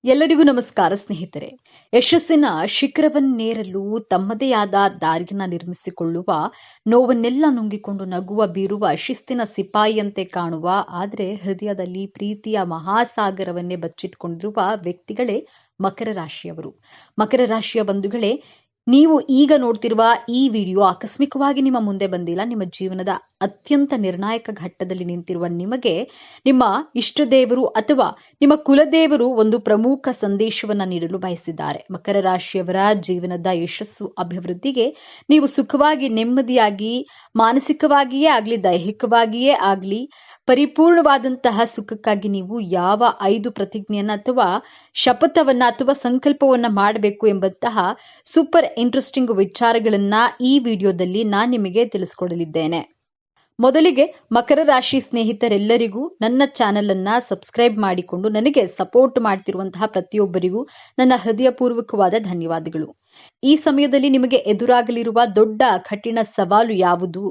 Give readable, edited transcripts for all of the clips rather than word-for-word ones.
ಎಲ್ಲರಿಗೂ ನಮಸ್ಕಾರ ಸ್ನೇಹಿತರೆ. ಯಶಸ್ಸಿನ ಶಿಖರವನ್ನೇರಲು ತಮ್ಮದೇ ಆದ ದಾರಿಯನ್ನ ನಿರ್ಮಿಸಿಕೊಳ್ಳುವ, ನೋವನ್ನೆಲ್ಲ ನುಂಗಿಕೊಂಡು ನಗುವ ಬೀರುವ ಶಿಸ್ತಿನ ಸಿಪಾಯಿಯಂತೆ ಕಾಣುವ, ಆದರೆ ಹೃದಯದಲ್ಲಿ ಪ್ರೀತಿಯ ಮಹಾಸಾಗರವನ್ನೇ ಬಚ್ಚಿಟ್ಕೊಂಡಿರುವ ವ್ಯಕ್ತಿಗಳೇ ಮಕರ ರಾಶಿಯವರು. ಮಕರ ರಾಶಿಯ ಬಂಧುಗಳೇ, ನೀವು ಈಗ ನೋಡ್ತಿರುವ ಈ ವಿಡಿಯೋ ಆಕಸ್ಮಿಕವಾಗಿ ನಿಮ್ಮ ಮುಂದೆ ಬಂದಿಲ್ಲ. ನಿಮ್ಮ ಜೀವನದ ಅತ್ಯಂತ ನಿರ್ಣಾಯಕ ಘಟ್ಟದಲ್ಲಿ ನಿಂತಿರುವ ನಿಮಗೆ ನಿಮ್ಮ ಇಷ್ಟ ದೇವರು ಅಥವಾ ನಿಮ್ಮ ಕುಲದೇವರು ಒಂದು ಪ್ರಮುಖ ಸಂದೇಶವನ್ನ ನೀಡಲು ಬಯಸಿದ್ದಾರೆ. ಮಕರ ರಾಶಿಯವರ ಜೀವನದ ಯಶಸ್ಸು ಅಭಿವೃದ್ಧಿಗೆ ನೀವು ಸುಖವಾಗಿ ನೆಮ್ಮದಿಯಾಗಿ ಮಾನಸಿಕವಾಗಿಯೇ ಆಗಲಿ ದೈಹಿಕವಾಗಿಯೇ ಆಗಲಿ ಪರಿಪೂರ್ಣವಾದಂತಹ ಸುಖಕ್ಕಾಗಿ ನೀವು ಯಾವ 5 ಪ್ರತಿಜ್ಞೆಯನ್ನ ಅಥವಾ ಶಪಥವನ್ನ ಅಥವಾ ಸಂಕಲ್ಪವನ್ನ ಮಾಡಬೇಕು ಎಂಬಂತಹ ಸೂಪರ್ ಇಂಟ್ರೆಸ್ಟಿಂಗ್ ವಿಚಾರಗಳನ್ನ ಈ ವಿಡಿಯೋದಲ್ಲಿ ನಾನು ನಿಮಗೆ ತಿಳಿಸ್ಕೊಡಲಿದ್ದೇನೆ. ಮೊದಲಿಗೆ ಮಕರ ರಾಶಿ ಸ್ನೇಹಿತರೆಲ್ಲರಿಗೂ ನನ್ನ ಚಾನೆಲ್ ಅನ್ನ ಸಬ್ಸ್ಕ್ರೈಬ್ ಮಾಡಿಕೊಂಡು ನನಗೆ ಸಪೋರ್ಟ್ ಮಾಡ್ತಿರುವಂತಹ ಪ್ರತಿಯೊಬ್ಬರಿಗೂ ನನ್ನ ಹೃದಯಪೂರ್ವಕವಾದ ಧನ್ಯವಾದಗಳು. ಈ ಸಮಯದಲ್ಲಿ ನಿಮಗೆ ಎದುರಾಗಲಿರುವ ದೊಡ್ಡ ಕಠಿಣ ಸವಾಲು ಯಾವುದು,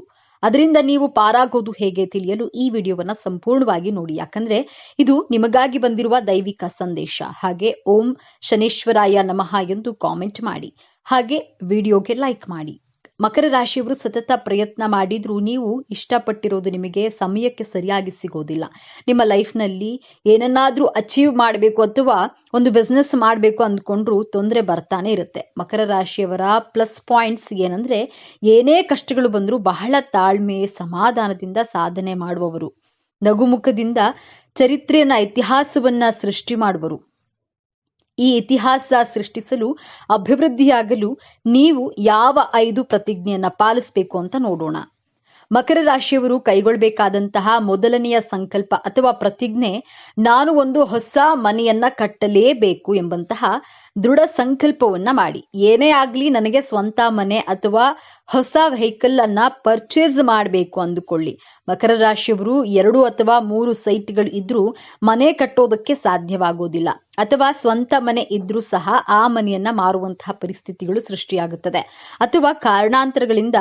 ಅದರಿಂದ ನೀವು ಪಾರಾಗೋದು ಹೇಗೆ ತಿಳಿಯಲು ಈ ವಿಡಿಯೋವನ್ನ ಸಂಪೂರ್ಣವಾಗಿ ನೋಡಿ. ಯಾಕಂದ್ರೆ ಇದು ನಿಮಗಾಗಿ ಬಂದಿರುವ ದೈವಿಕ ಸಂದೇಶ. ಹಾಗೆ ಓಂ ಶನೇಶ್ವರಾಯ ನಮಃ ಎಂದು ಕಾಮೆಂಟ್ ಮಾಡಿ, ಹಾಗೆ ವಿಡಿಯೋಗೆ ಲೈಕ್ ಮಾಡಿ. ಮಕರ ರಾಶಿಯವರು ಸತತ ಪ್ರಯತ್ನ ಮಾಡಿದ್ರೂ ನೀವು ಇಷ್ಟಪಟ್ಟಿರೋದು ನಿಮಗೆ ಸಮಯಕ್ಕೆ ಸರಿಯಾಗಿ ಸಿಗೋದಿಲ್ಲ. ನಿಮ್ಮ ಲೈಫ್ನಲ್ಲಿ ಏನನ್ನಾದ್ರೂ ಅಚೀವ್ ಮಾಡಬೇಕು ಅಥವಾ ಒಂದು ಬಿಸ್ನೆಸ್ ಮಾಡಬೇಕು ಅಂದ್ಕೊಂಡ್ರು ತೊಂದರೆ ಬರ್ತಾನೆ ಇರುತ್ತೆ. ಮಕರ ರಾಶಿಯವರ ಪ್ಲಸ್ ಪಾಯಿಂಟ್ಸ್ ಏನಂದ್ರೆ, ಏನೇ ಕಷ್ಟಗಳು ಬಂದರೂ ಬಹಳ ತಾಳ್ಮೆ ಸಮಾಧಾನದಿಂದ ಸಾಧನೆ ಮಾಡುವವರು, ನಗುಮುಖದಿಂದ ಚರಿತ್ರೆಯನ್ನ ಇತಿಹಾಸವನ್ನ ಸೃಷ್ಟಿ ಮಾಡುವರು. ಈ ಇತಿಹಾಸ ಸೃಷ್ಟಿಸಲು ಅಭಿವೃದ್ಧಿಯಾಗಲು ನೀವು ಯಾವ 5 ಪ್ರತಿಜ್ಞೆಯನ್ನ ಪಾಲಿಸಬೇಕು ಅಂತ ನೋಡೋಣ. ಮಕರ ರಾಶಿಯವರು ಕೈಗೊಳ್ಳಬೇಕಾದಂತಹ ಮೊದಲನೆಯ ಸಂಕಲ್ಪ ಅಥವಾ ಪ್ರತಿಜ್ಞೆ, ನಾನು ಒಂದು ಹೊಸ ಮನೆಯನ್ನ ಕಟ್ಟಲೇಬೇಕು ಎಂಬಂತಹ ದೃಢ ಸಂಕಲ್ಪವನ್ನ ಮಾಡಿ. ಏನೇ ಆಗ್ಲಿ ನನಗೆ ಸ್ವಂತ ಮನೆ ಅಥವಾ ಹೊಸ ವೆಹಿಕಲ್ ಅನ್ನ ಪರ್ಚೇಸ್ ಮಾಡಬೇಕು ಅಂದುಕೊಳ್ಳಿ. ಮಕರ ರಾಶಿಯವರು 2 ಅಥವಾ 3 ಸೈಟ್ಗಳು ಇದ್ರೂ ಮನೆ ಕಟ್ಟೋದಕ್ಕೆ ಸಾಧ್ಯವಾಗೋದಿಲ್ಲ, ಅಥವಾ ಸ್ವಂತ ಮನೆ ಇದ್ರೂ ಸಹ ಆ ಮನೆಯನ್ನ ಮಾರುವಂತಹ ಪರಿಸ್ಥಿತಿಗಳು ಸೃಷ್ಟಿಯಾಗುತ್ತದೆ, ಅಥವಾ ಕಾರಣಾಂತರಗಳಿಂದ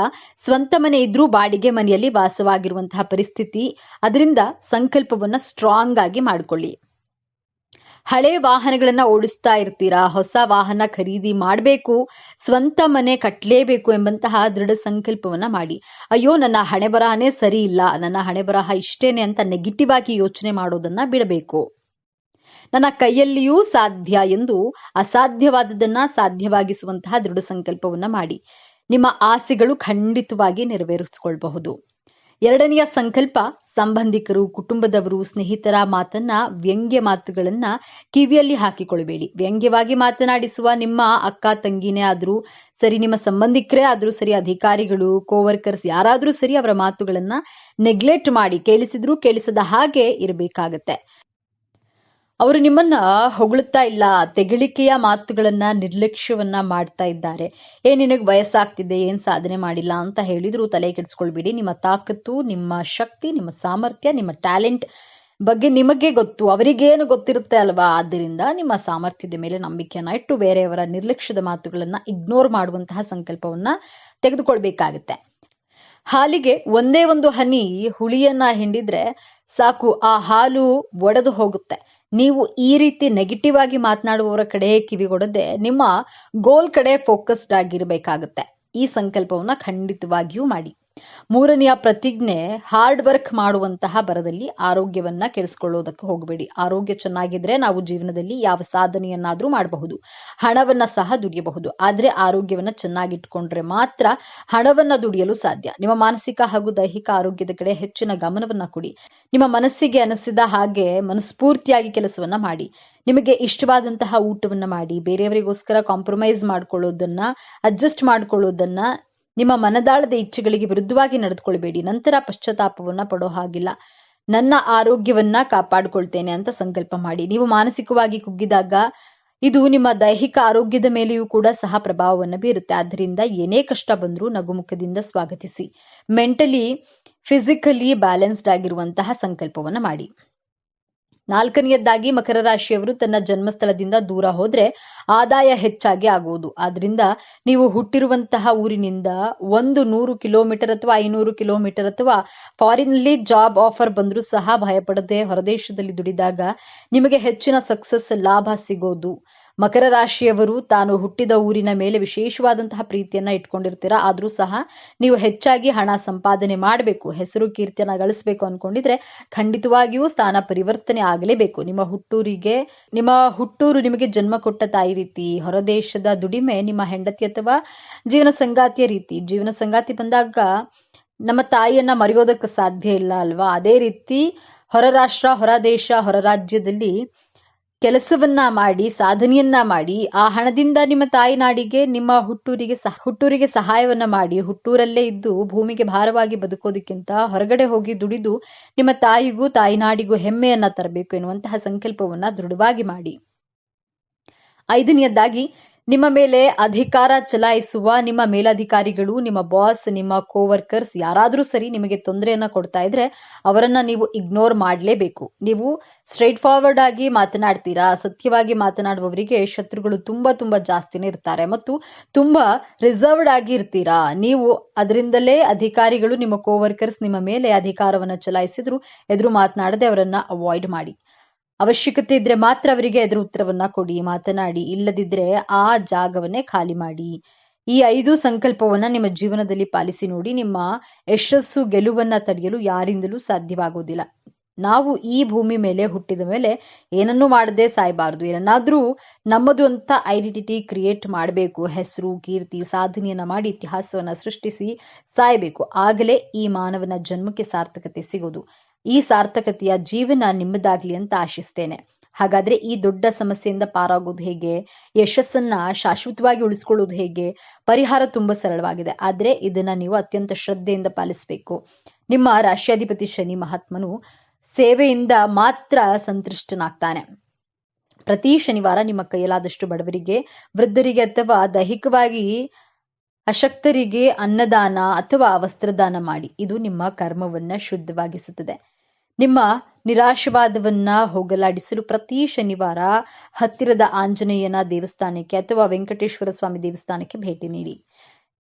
ಸ್ವಂತ ಮನೆ ಇದ್ರೂ ಬಾಡಿಗೆ ಮನೆಯಲ್ಲಿ ವಾಸವಾಗಿರುವಂತಹ ಪರಿಸ್ಥಿತಿ. ಅದರಿಂದ ಸಂಕಲ್ಪವನ್ನ ಸ್ಟ್ರಾಂಗ್ ಆಗಿ ಮಾಡಿಕೊಳ್ಳಿ. ಹಳೆ ವಾಹನಗಳನ್ನ ಓಡಿಸ್ತಾ ಇರ್ತೀರಾ, ಹೊಸ ವಾಹನ ಖರೀದಿ ಮಾಡಬೇಕು, ಸ್ವಂತ ಮನೆ ಕಟ್ಟಲೇಬೇಕು ಎಂಬಂತಹ ದೃಢ ಸಂಕಲ್ಪವನ್ನ ಮಾಡಿ. ಅಯ್ಯೋ ನನ್ನ ಹಣೆ ಬರಹನೇ ಸರಿ ಇಲ್ಲ, ನನ್ನ ಹಣೆ ಬರಹ ಇಷ್ಟೇನೆ ಅಂತ ನೆಗೆಟಿವ್ ಆಗಿ ಯೋಚನೆ ಮಾಡೋದನ್ನ ಬಿಡಬೇಕು. ನನ್ನ ಕೈಯಲ್ಲಿಯೂ ಸಾಧ್ಯ ಎಂದು ಅಸಾಧ್ಯವಾದದನ್ನ ಸಾಧ್ಯವಾಗಿಸುವಂತಹ ದೃಢ ಸಂಕಲ್ಪವನ್ನ ಮಾಡಿ. ನಿಮ್ಮ ಆಸೆಗಳು ಖಂಡಿತವಾಗಿ ನೆರವೇರಿಸಿಕೊಳ್ಳಬಹುದು. ಎರಡನೆಯ ಸಂಕಲ್ಪ, ಸಂಬಂಧಿಕರು, ಕುಟುಂಬದವರು, ಸ್ನೇಹಿತರ ಮಾತನ್ನ, ವ್ಯಂಗ್ಯ ಮಾತುಗಳನ್ನ ಕಿವಿಯಲ್ಲಿ ಹಾಕಿಕೊಳ್ಳಬೇಡಿ. ವ್ಯಂಗ್ಯವಾಗಿ ಮಾತನಾಡಿಸುವ ನಿಮ್ಮ ಅಕ್ಕ ತಂಗಿನೇ ಆದ್ರೂ ಸರಿ, ನಿಮ್ಮ ಸಂಬಂಧಿಕರೇ ಆದ್ರೂ ಸರಿ, ಅಧಿಕಾರಿಗಳು, ಕೋವರ್ಕರ್ಸ್ ಯಾರಾದ್ರೂ ಸರಿ, ಅವರ ಮಾತುಗಳನ್ನ ನೆಗ್ಲೆಕ್ಟ್ ಮಾಡಿ, ಕೇಳಿಸಿದ್ರು ಕೇಳಿಸದ ಹಾಗೆ ಇರಬೇಕಾಗತ್ತೆ. ಅವರು ನಿಮ್ಮನ್ನ ಹೊಗಳುತ್ತಾ ಇಲ್ಲ, ತೆಗಳಿಕೆಯ ಮಾತುಗಳನ್ನ ನಿರ್ಲಕ್ಷ್ಯವನ್ನ ಮಾಡ್ತಾ ಇದ್ದಾರೆ. ನಿನಗೆ ವಯಸ್ಸಾಗ್ತಿದೆ, ಏನ್ ಸಾಧನೆ ಮಾಡಿಲ್ಲ ಅಂತ ಹೇಳಿದ್ರು ತಲೆ ಕೆಡಿಸ್ಕೊಳ್ಬೇಡಿ. ನಿಮ್ಮ ತಾಕತ್ತು, ನಿಮ್ಮ ಶಕ್ತಿ, ನಿಮ್ಮ ಸಾಮರ್ಥ್ಯ, ನಿಮ್ಮ ಟ್ಯಾಲೆಂಟ್ ಬಗ್ಗೆ ನಿಮಗೆ ಗೊತ್ತು, ಅವರಿಗೇನು ಗೊತ್ತಿರುತ್ತೆ ಅಲ್ವಾ. ಆದ್ದರಿಂದ ನಿಮ್ಮ ಸಾಮರ್ಥ್ಯದ ಮೇಲೆ ನಂಬಿಕೆಯನ್ನ ಇಟ್ಟು ಬೇರೆಯವರ ನಿರ್ಲಕ್ಷ್ಯದ ಮಾತುಗಳನ್ನ ಇಗ್ನೋರ್ ಮಾಡುವಂತಹ ಸಂಕಲ್ಪವನ್ನ ತೆಗೆದುಕೊಳ್ಬೇಕಾಗತ್ತೆ. ಹಾಲಿಗೆ ಒಂದೇ ಒಂದು ಹನಿ ಹುಳಿಯನ್ನ ಹಿಂಡಿದ್ರೆ ಸಾಕು, ಆ ಹಾಲು ಒಡೆದು ಹೋಗುತ್ತೆ. ನೀವು ಈ ರೀತಿ ನೆಗೆಟಿವ್ ಆಗಿ ಮಾತನಾಡುವವರ ಕಡೆ ಕಿವಿಗೊಡದೆ ನಿಮ್ಮ ಗೋಲ್ ಕಡೆ ಫೋಕಸ್ಡ್ ಆಗಿರ್ಬೇಕಾಗತ್ತೆ. ಈ ಸಂಕಲ್ಪವನ್ನ ಖಂಡಿತವಾಗಿಯೂ ಮಾಡಿ. ಮೂರನೆಯ ಪ್ರತಿಜ್ಞೆ, ಹಾರ್ಡ್ ವರ್ಕ್ ಮಾಡುವಂತಹ ಬರದಲ್ಲಿ ಆರೋಗ್ಯವನ್ನ ಕೆಡಿಸ್ಕೊಳ್ಳೋದಕ್ಕೆ ಹೋಗಬೇಡಿ. ಆರೋಗ್ಯ ಚೆನ್ನಾಗಿದ್ರೆ ನಾವು ಜೀವನದಲ್ಲಿ ಯಾವ ಸಾಧನೆಯನ್ನಾದ್ರೂ ಮಾಡಬಹುದು, ಹಣವನ್ನ ಸಹ ದುಡಿಯಬಹುದು. ಆದ್ರೆ ಆರೋಗ್ಯವನ್ನ ಚೆನ್ನಾಗಿಟ್ಕೊಂಡ್ರೆ ಮಾತ್ರ ಹಣವನ್ನ ದುಡಿಯಲು ಸಾಧ್ಯ. ನಿಮ್ಮ ಮಾನಸಿಕ ಹಾಗೂ ದೈಹಿಕ ಆರೋಗ್ಯದ ಕಡೆ ಹೆಚ್ಚಿನ ಗಮನವನ್ನ ಕೊಡಿ. ನಿಮ್ಮ ಮನಸ್ಸಿಗೆ ಅನಿಸಿದ ಹಾಗೆ ಮನಸ್ಫೂರ್ತಿಯಾಗಿ ಕೆಲಸವನ್ನ ಮಾಡಿ. ನಿಮಗೆ ಇಷ್ಟವಾದಂತಹ ಊಟವನ್ನ ಮಾಡಿ. ಬೇರೆಯವರಿಗೋಸ್ಕರ ಕಾಂಪ್ರಮೈಸ್ ಮಾಡ್ಕೊಳ್ಳೋದನ್ನ, ಅಡ್ಜಸ್ಟ್ ಮಾಡ್ಕೊಳ್ಳೋದನ್ನ, ನಿಮ್ಮ ಮನದಾಳದ ಇಚ್ಛೆಗಳಿಗೆ ವಿರುದ್ಧವಾಗಿ ನಡೆದುಕೊಳ್ಬೇಡಿ. ನಂತರ ಪಶ್ಚಾತ್ತಾಪವನ್ನ ಪಡೋ ಹಾಗಿಲ್ಲ. ನನ್ನ ಆರೋಗ್ಯವನ್ನ ಕಾಪಾಡಿಕೊಳ್ತೇನೆ ಅಂತ ಸಂಕಲ್ಪ ಮಾಡಿ. ನೀವು ಮಾನಸಿಕವಾಗಿ ಕುಗ್ಗಿದಾಗ ಇದು ನಿಮ್ಮ ದೈಹಿಕ ಆರೋಗ್ಯದ ಮೇಲೆಯೂ ಕೂಡ ಸಹ ಪ್ರಭಾವವನ್ನು ಬೀರುತ್ತೆ. ಆದ್ದರಿಂದ ಏನೇ ಕಷ್ಟ ಬಂದರೂ ನಗುಮುಖದಿಂದ ಸ್ವಾಗತಿಸಿ. ಮೆಂಟಲಿ ಫಿಸಿಕಲಿ ಬ್ಯಾಲೆನ್ಸ್ಡ್ ಆಗಿರುವಂತಹ ಸಂಕಲ್ಪವನ್ನ ಮಾಡಿ. 4ನೇಯದ್ದಾಗಿ ಮಕರ ರಾಶಿಯವರು ತನ್ನ ಜನ್ಮಸ್ಥಳದಿಂದ ದೂರ ಹೋದ್ರೆ ಆದಾಯ ಹೆಚ್ಚಾಗಿ ಆಗುವುದು. ಆದ್ರಿಂದ ನೀವು ಹುಟ್ಟಿರುವಂತಹ ಊರಿನಿಂದ 100 ಕಿಲೋಮೀಟರ್ ಅಥವಾ 500 ಕಿಲೋಮೀಟರ್ ಅಥವಾ ಫಾರಿನ್ನಲ್ಲಿ ಜಾಬ್ ಆಫರ್ ಬಂದರೂ ಸಹ ಭಯಪಡದೆ ಹೊರದೇಶದಲ್ಲಿ ದುಡಿದಾಗ ನಿಮಗೆ ಹೆಚ್ಚಿನ ಸಕ್ಸಸ್ ಲಾಭ ಸಿಗೋದು. ಮಕರ ರಾಶಿಯವರು ತಾನು ಹುಟ್ಟಿದ ಊರಿನ ಮೇಲೆ ವಿಶೇಷವಾದಂತಹ ಪ್ರೀತಿಯನ್ನ ಇಟ್ಕೊಂಡಿರ್ತೀರಾ. ಆದ್ರೂ ಸಹ ನೀವು ಹೆಚ್ಚಾಗಿ ಹಣ ಸಂಪಾದನೆ ಮಾಡಬೇಕು, ಹೆಸರು ಕೀರ್ತಿಯನ್ನ ಗಳಿಸಬೇಕು ಅನ್ಕೊಂಡಿದ್ರೆ ಖಂಡಿತವಾಗಿಯೂ ಸ್ಥಾನ ಪರಿವರ್ತನೆ ಆಗಲೇಬೇಕು. ನಿಮ್ಮ ಹುಟ್ಟೂರು ನಿಮಗೆ ಜನ್ಮ ಕೊಟ್ಟ ತಾಯಿ ರೀತಿ, ಹೊರದೇಶದ ದುಡಿಮೆ ನಿಮ್ಮ ಹೆಂಡತಿ ಅಥವಾ ಜೀವನ ಸಂಗಾತಿಯ ರೀತಿ. ಜೀವನ ಸಂಗಾತಿ ಬಂದಾಗ ನಮ್ಮ ತಾಯಿಯನ್ನ ಮರೆಯೋದಕ್ಕೆ ಸಾಧ್ಯ ಇಲ್ಲ ಅಲ್ವಾ? ಅದೇ ರೀತಿ ಹೊರ ರಾಷ್ಟ್ರ, ಹೊರ ದೇಶ, ಹೊರ ರಾಜ್ಯದಲ್ಲಿ ಕೆಲಸವನ್ನ ಮಾಡಿ, ಸಾಧನೆಯನ್ನ ಮಾಡಿ, ಆ ಹಣದಿಂದ ನಿಮ್ಮ ತಾಯಿ ನಾಡಿಗೆ, ನಿಮ್ಮ ಹುಟ್ಟೂರಿಗೆ ಸಹಾಯವನ್ನ ಮಾಡಿ, ಹುಟ್ಟೂರಲ್ಲೇ ಇದ್ದು ಭೂಮಿಗೆ ಭಾರವಾಗಿ ಬದುಕೋದಕ್ಕಿಂತ ಹೊರಗಡೆ ಹೋಗಿ ದುಡಿದು ನಿಮ್ಮ ತಾಯಿಗೂ ತಾಯಿನಾಡಿಗೂ ಹೆಮ್ಮೆಯನ್ನ ತರಬೇಕು ಎನ್ನುವಂತಹ ಸಂಕಲ್ಪವನ್ನ ದೃಢವಾಗಿ ಮಾಡಿ. 5ನೇಯದ್ದಾಗಿ ನಿಮ್ಮ ಮೇಲೆ ಅಧಿಕಾರ ಚಲಾಯಿಸುವ ನಿಮ್ಮ ಮೇಲಧಿಕಾರಿಗಳು, ನಿಮ್ಮ ಬಾಸ್, ನಿಮ್ಮ ಕೋವರ್ಕರ್ಸ್ ಯಾರಾದ್ರೂ ಸರಿ ನಿಮಗೆ ತೊಂದರೆಯನ್ನ ಕೊಡ್ತಾ ಇದ್ರೆ ಅವರನ್ನ ನೀವು ಇಗ್ನೋರ್ ಮಾಡಲೇಬೇಕು. ನೀವು ಸ್ಟ್ರೈಟ್ ಫಾರ್ವರ್ಡ್ ಆಗಿ ಮಾತನಾಡ್ತೀರಾ. ಸತ್ಯವಾಗಿ ಮಾತನಾಡುವವರಿಗೆ ಶತ್ರುಗಳು ತುಂಬಾ ಜಾಸ್ತಿನೇ ಇರ್ತಾರೆ ಮತ್ತು ತುಂಬಾ ರಿಸರ್ವ್ಡ್ ಆಗಿ ಇರ್ತೀರಾ. ನೀವು ಅದರಿಂದಲೇ ಅಧಿಕಾರಿಗಳು, ನಿಮ್ಮ ಕೋವರ್ಕರ್ಸ್ ನಿಮ್ಮ ಮೇಲೆ ಅಧಿಕಾರವನ್ನ ಚಲಾಯಿಸಿದ್ರು ಎದುರು ಮಾತನಾಡದೆ ಅವರನ್ನ ಅವಾಯ್ಡ್ ಮಾಡಿ. ಅವಶ್ಯಕತೆ ಇದ್ರೆ ಮಾತ್ರ ಅವರಿಗೆ ಎದುರು ಉತ್ತರವನ್ನ ಕೊಡಿ, ಮಾತನಾಡಿ. ಇಲ್ಲದಿದ್ರೆ ಆ ಜಾಗವನ್ನೇ ಖಾಲಿ ಮಾಡಿ. ಈ 5 ಸಂಕಲ್ಪವನ್ನ ನಿಮ್ಮ ಜೀವನದಲ್ಲಿ ಪಾಲಿಸಿ ನೋಡಿ. ನಿಮ್ಮ ಯಶಸ್ಸು, ಗೆಲುವನ್ನ ತಡೆಯಲು ಯಾರಿಂದಲೂ ಸಾಧ್ಯವಾಗುವುದಿಲ್ಲ. ನಾವು ಈ ಭೂಮಿ ಮೇಲೆ ಹುಟ್ಟಿದ ಮೇಲೆ ಏನನ್ನೂ ಮಾಡದೆ ಸಾಯಬಾರದು. ಏನನ್ನಾದ್ರೂ ನಮ್ಮದು ಅಂತ ಐಡೆಂಟಿಟಿ ಕ್ರಿಯೇಟ್ ಮಾಡಬೇಕು. ಹೆಸರು, ಕೀರ್ತಿ, ಸಾಧನೆಯನ್ನ ಮಾಡಿ ಇತಿಹಾಸವನ್ನ ಸೃಷ್ಟಿಸಿ ಸಾಯಬೇಕು. ಆಗಲೇ ಈ ಮಾನವನ ಜನ್ಮಕ್ಕೆ ಸಾರ್ಥಕತೆ ಸಿಗೋದು. ಈ ಸಾರ್ಥಕತೆಯ ಜೀವನ ನಿಮ್ಮದಾಗ್ಲಿ ಅಂತ ಆಶಿಸ್ತೇನೆ. ಹಾಗಾದ್ರೆ ಈ ದೊಡ್ಡ ಸಮಸ್ಯೆಯಿಂದ ಪಾರಾಗೋದು ಹೇಗೆ? ಯಶಸ್ಸನ್ನ ಶಾಶ್ವತವಾಗಿ ಉಳಿಸ್ಕೊಳ್ಳೋದು ಹೇಗೆ? ಪರಿಹಾರ ತುಂಬಾ ಸರಳವಾಗಿದೆ. ಆದ್ರೆ ಇದನ್ನ ನೀವು ಅತ್ಯಂತ ಶ್ರದ್ಧೆಯಿಂದ ಪಾಲಿಸಬೇಕು. ನಿಮ್ಮ ರಾಶ್ಯಾಧಿಪತಿ ಶನಿ ಮಹಾತ್ಮನು ಸೇವೆಯಿಂದ ಮಾತ್ರ ಸಂತುಷ್ಟನಾಗ್ತಾನೆ. ಪ್ರತಿ ಶನಿವಾರ ನಿಮ್ಮ ಕೈಯಲಾದಷ್ಟು ಬಡವರಿಗೆ, ವೃದ್ಧರಿಗೆ ಅಥವಾ ದೈಹಿಕವಾಗಿ ಅಶಕ್ತರಿಗೆ ಅನ್ನದಾನ ಅಥವಾ ವಸ್ತ್ರದಾನ ಮಾಡಿ. ಇದು ನಿಮ್ಮ ಕರ್ಮವನ್ನ ಶುದ್ಧವಾಗಿಸುತ್ತದೆ. ನಿಮ್ಮ ನಿರಾಶವಾದವನ್ನ ಹೋಗಲಾಡಿಸಲು ಪ್ರತಿ ಶನಿವಾರ ಹತ್ತಿರದ ಆಂಜನೇಯನ ದೇವಸ್ಥಾನಕ್ಕೆ ಅಥವಾ ವೆಂಕಟೇಶ್ವರ ಸ್ವಾಮಿ ದೇವಸ್ಥಾನಕ್ಕೆ ಭೇಟಿ ನೀಡಿ.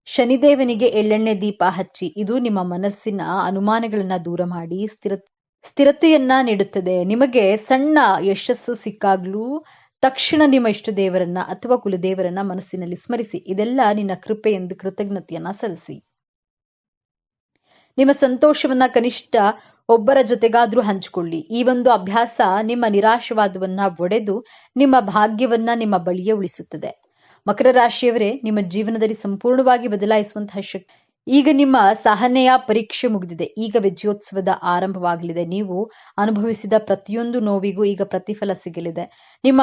ಶನಿದೇವನಿಗೆ ಎಳ್ಳೆಣ್ಣೆ ದೀಪ ಹಚ್ಚಿ. ಇದು ನಿಮ್ಮ ಮನಸ್ಸಿನ ಅನುಮಾನಗಳನ್ನ ದೂರ ಮಾಡಿ ಸ್ಥಿರತೆಯನ್ನ ನೀಡುತ್ತದೆ. ನಿಮಗೆ ಸಣ್ಣ ಯಶಸ್ಸು ಸಿಕ್ಕಾಗ್ಲೂ ತಕ್ಷಣ ನಿಮ್ಮ ಇಷ್ಟ ದೇವರನ್ನ ಅಥವಾ ಕುಲದೇವರನ್ನ ಮನಸ್ಸಿನಲ್ಲಿ ಸ್ಮರಿಸಿ. ಇದೆಲ್ಲ ನಿನ್ನ ಕೃಪೆ ಎಂದು ಕೃತಜ್ಞತೆಯನ್ನ ಸಲ್ಲಿಸಿ. ನಿಮ್ಮ ಸಂತೋಷವನ್ನ ಕನಿಷ್ಠ ಒಬ್ಬರ ಜೊತೆಗಾದ್ರೂ ಹಂಚಿಕೊಳ್ಳಿ. ಈ ಒಂದು ಅಭ್ಯಾಸ ನಿಮ್ಮ ನಿರಾಶವಾದವನ್ನ ಒಡೆದು ನಿಮ್ಮ ಭಾಗ್ಯವನ್ನ ನಿಮ್ಮ ಬಳಿಯೇ ಉಳಿಸುತ್ತದೆ. ಮಕರ ರಾಶಿಯವರೇ, ನಿಮ್ಮ ಜೀವನದಲ್ಲಿ ಸಂಪೂರ್ಣವಾಗಿ ಬದಲಾಯಿಸುವಂತಹ ಶಕ್ತಿ. ಈಗ ನಿಮ್ಮ ಸಹನೆಯ ಪರೀಕ್ಷೆ ಮುಗಿದಿದೆ. ಈಗ ವಿಜಯೋತ್ಸವದ ಆರಂಭವಾಗಲಿದೆ. ನೀವು ಅನುಭವಿಸಿದ ಪ್ರತಿಯೊಂದು ನೋವಿಗೂ ಈಗ ಪ್ರತಿಫಲ ಸಿಗಲಿದೆ. ನಿಮ್ಮ